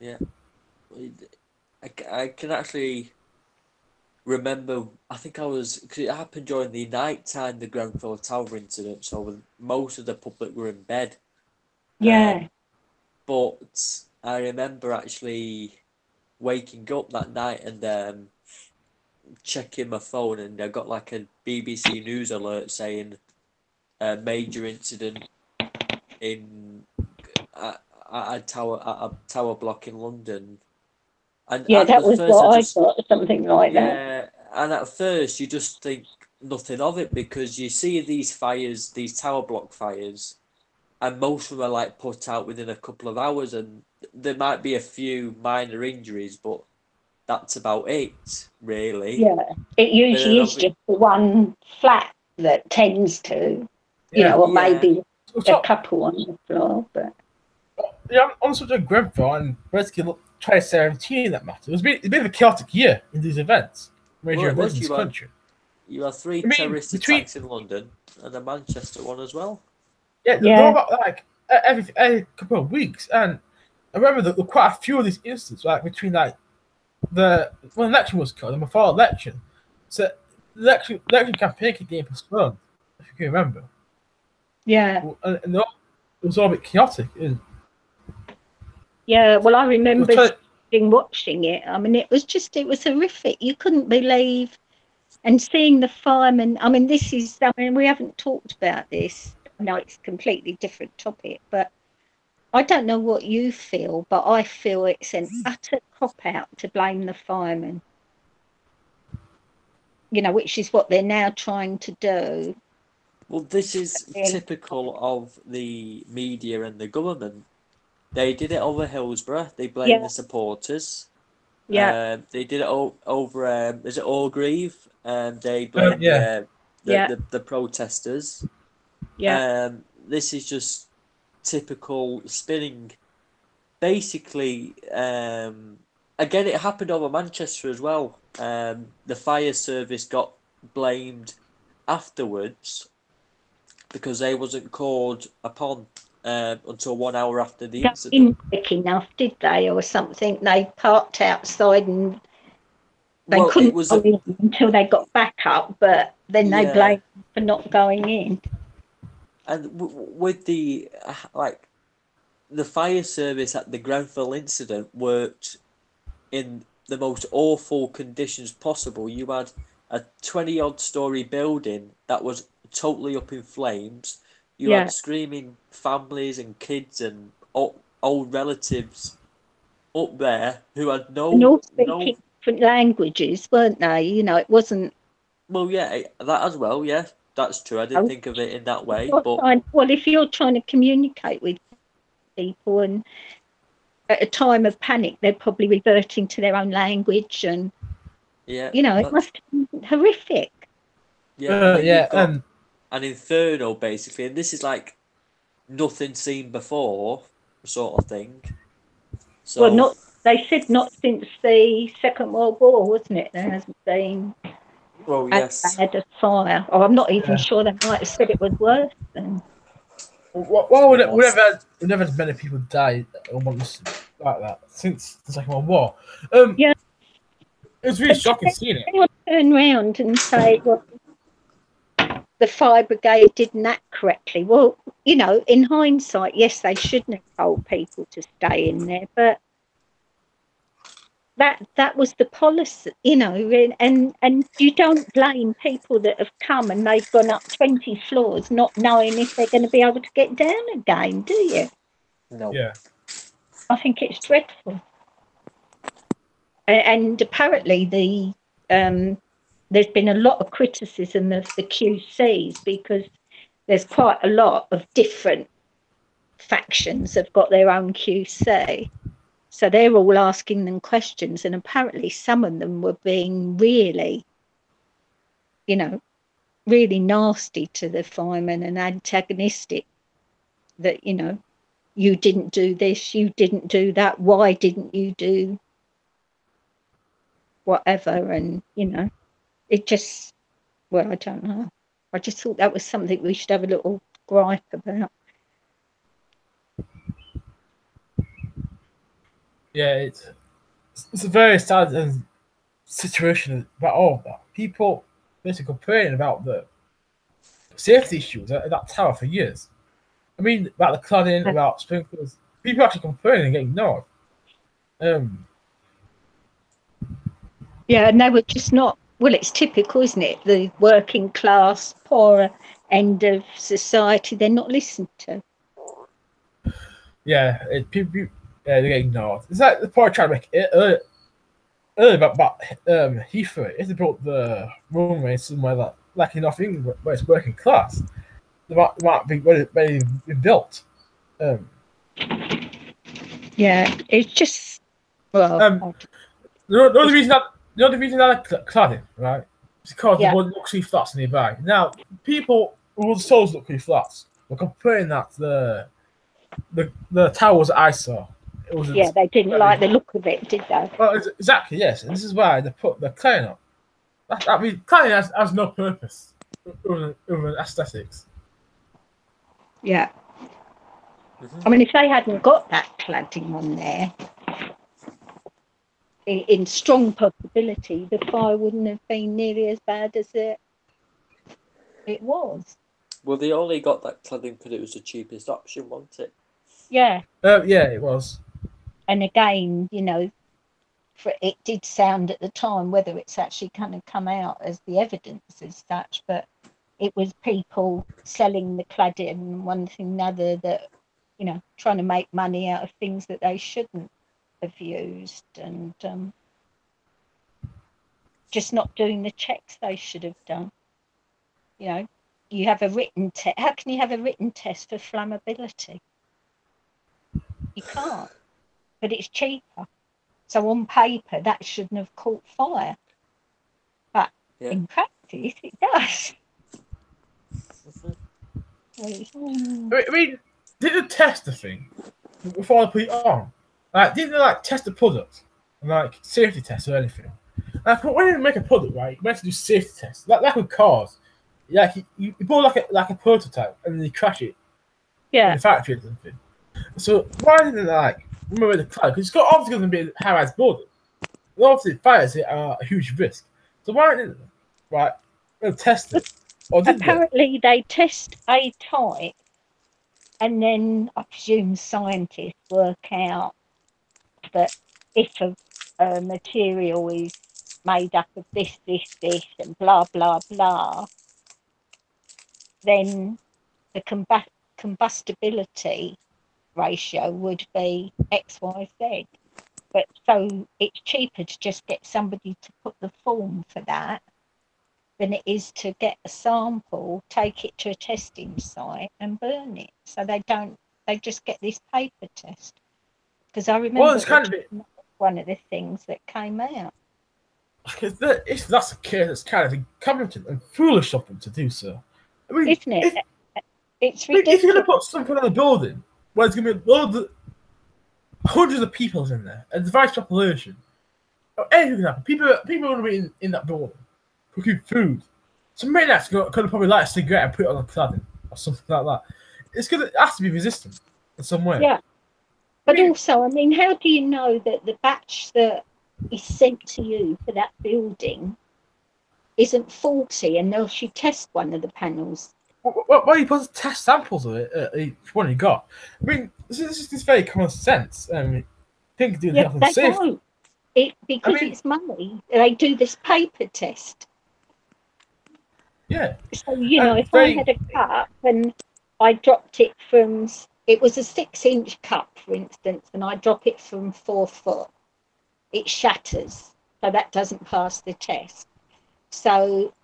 Yeah. I can actually remember, I think because it happened during the night time, the Grenfell Tower incident, so most of the public were in bed. Yeah. But I remember actually waking up that night and checking my phone, and I got like a BBC News alert saying a major incident in a tower block in London. And yeah, that was what I thought, something like that. Yeah, and at first you just think nothing of it, because you see these fires, these tower block fires, and most of them are like put out within a couple of hours, and there might be a few minor injuries, but that's about it, really. Yeah, it usually is just the one flat that tends to, or maybe a couple on the floor, but. Yeah, on such a Grenfell and Brexit 2017, that matter. It's been a chaotic year in these events. Major events in this country. You have 3 terrorist attacks in London and a Manchester one as well. Yeah. They're about like every couple of weeks, and I remember there were quite a few of these instances, like between like when the election was called and before election. So the election campaign kept getting postponed, if you can remember. Yeah. And it was all a bit chaotic. Yeah, well, I remember watching it. I mean, it was horrific. You couldn't believe, and seeing the firemen. I mean, we haven't talked about this. I know it's a completely different topic, but I don't know what you feel, but I feel it's an utter cop-out to blame the firemen. Which is what they're now trying to do. Well, this is typical of the media and the government. They did it over Hillsborough. They blamed the supporters. Yeah. They did it over. Is it Orgreave? They blamed the protesters. Yeah. This is just typical spinning. Basically, again, it happened over Manchester as well. The fire service got blamed afterwards because they wasn't called upon until 1 hour after the incident. Didn't quick enough, did they, or something? They parked outside and they couldn't go in until they got back up, but then they blamed them for not going in. And with the fire service at the Grenfell incident worked in the most awful conditions possible. You had a 20-odd story building that was totally up in flames. You had screaming families and kids and old relatives up there who had and all speaking different languages, weren't they? It wasn't. Well, yeah, that as well. Yeah, that's true. I didn't think of it in that way. If you're trying to communicate with people, and at a time of panic, they're probably reverting to their own language, and it must have been horrific. Yeah, an inferno basically, and this is like nothing seen before, sort of thing. So, they said not since the Second World War, wasn't it? There hasn't been. Well, yes. Had a fire. Or I'm not even sure they might have said it was worse than. Well, we've never had many people die almost like that since the Second World War. It was really shocking seeing it. Anyone turn around and say, well, the fire brigade didn't act correctly. Well, in hindsight, yes, they shouldn't have told people to stay in there, but that was the policy, and you don't blame people that have come and they've gone up 20 floors not knowing if they're going to be able to get down again, do you? No. Yeah. I think it's dreadful. And apparently there's been a lot of criticism of the QCs because there's quite a lot of different factions have got their own QC. So they're all asking them questions, and apparently some of them were being really, really nasty to the firemen and antagonistic. That, you didn't do this, you didn't do that, why didn't you do whatever? And, it just, I don't know. I just thought that was something we should have a little gripe about. Yeah, it's a very sad situation about all of that. People basically complaining about the safety issues at that tower for years. I mean, about the cladding, about sprinklers. People actually complaining and getting ignored. Yeah, and they were just not. Well, it's typical, isn't it? The working class, poorer end of society, they're not listened to. Yeah, people they get ignored. It's like the point trying to make it earlier about Heathrow. If they built the runway somewhere like in North England where it's working class, they might be ready to be built. Yeah, it's just the only reason I like cladding, right? It's because there were luxury flats nearby. Now, people who sold luxury flats were complaining that the towers I saw. They didn't like the look of it, did they? Well, exactly, yes. And this is why they put the cladding up. I mean, cladding has no purpose other than aesthetics. Yeah. I mean, if they hadn't got that cladding on there, in strong possibility, the fire wouldn't have been nearly as bad as it was. Well, they only got that cladding because it was the cheapest option, wasn't it? Yeah. Yeah, it was. And again, you know, it did sound at the time, whether it's actually kind of come out as the evidence as such, but it was people selling the cladding and one thing and another, that, you know, trying to make money out of things that they shouldn't have used, and just not doing the checks they should have done. You know, you have a written test. How can you have a written test for flammability? You can't, but it's cheaper. So on paper, that shouldn't have caught fire. But in practice, it does. I mean, did they test the thing before they put it on? Like, didn't they like test the product and like safety tests or anything? Like, when you make a product, right, you meant to do safety tests. Like with cars, like you build like a prototype and then you crash it in the factory or something. So why didn't they like remember the cloud? Because it's obviously going to be a high-rise building. And obviously, fires are a huge risk. So why didn't they test it? Or apparently, they test a type, and then I presume scientists work out that if a material is made up of this, and blah, blah, blah, then the combustibility ratio would be X, Y, Z. But so it's cheaper to just get somebody to put the form for that than it is to get a sample, take it to a testing site and burn it. So they just get this paper test. Because I remember one of the things that came out. Because if that's the case, it's kind of incompetent and foolish of them to do so. I mean, isn't it? It's ridiculous. If you're going to put something on the building where there's going to be hundreds of people in there, a diverse population, or anything can happen. People are going to be in that building cooking food. So maybe that's going to probably light a cigarette and put it on a cladding or something like that. It has to be resistant in some way. Yeah. But also, I mean, how do you know that the batch that is sent to you for that building isn't faulty unless you test one of the panels? Well, you put test samples of it, each one you got. I mean, this is very common sense. Think do the health and safety. Because it's money. They do this paper test. Yeah. So, you know, if I had a cup and I dropped it from, it was a 6-inch cup, for instance, and I drop it from 4 foot, it shatters. So that doesn't pass the test. So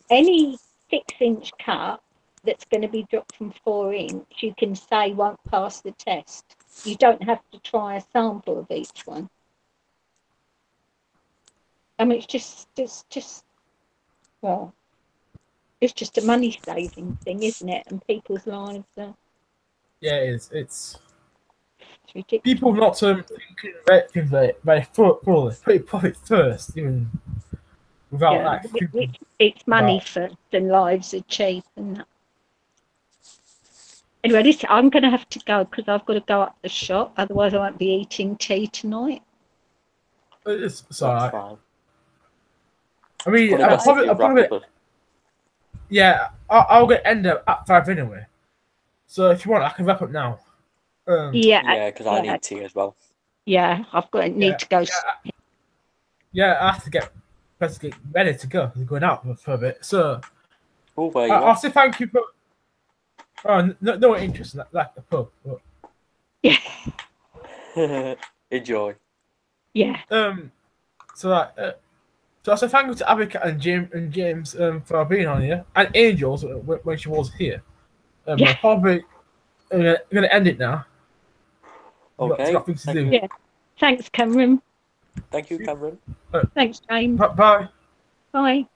any 6-inch cup that's going to be dropped from 4 inch, you can say won't pass the test. You don't have to try a sample of each one. I mean, it's just a money saving thing, isn't it? And people's lives are. Yeah, it is. It's ridiculous. People not thinking very thoroughly, put it profit first, even without it's money first, and lives are cheap, and that. Anyway, listen, I'm going to have to go because I've got to go up the shop. Otherwise, I won't be eating tea tonight. It's all right. I mean, I'll get end up at 5 anyway. So if you want, I can wrap up now. Because I need tea as well. Yeah, need to go. Yeah, I have to get ready to go. I'm going out for a bit. So I'll say thank you for. No interest in that the pub. But... Yeah. Enjoy. Yeah. So I say thank you to Abika and James for being on here, and Angels when she was here. Probably I'm gonna end it now. Okay. Got things to do. Yeah. Thanks, Cameron. Thank you, Cameron. Thanks, James. Bye. Bye.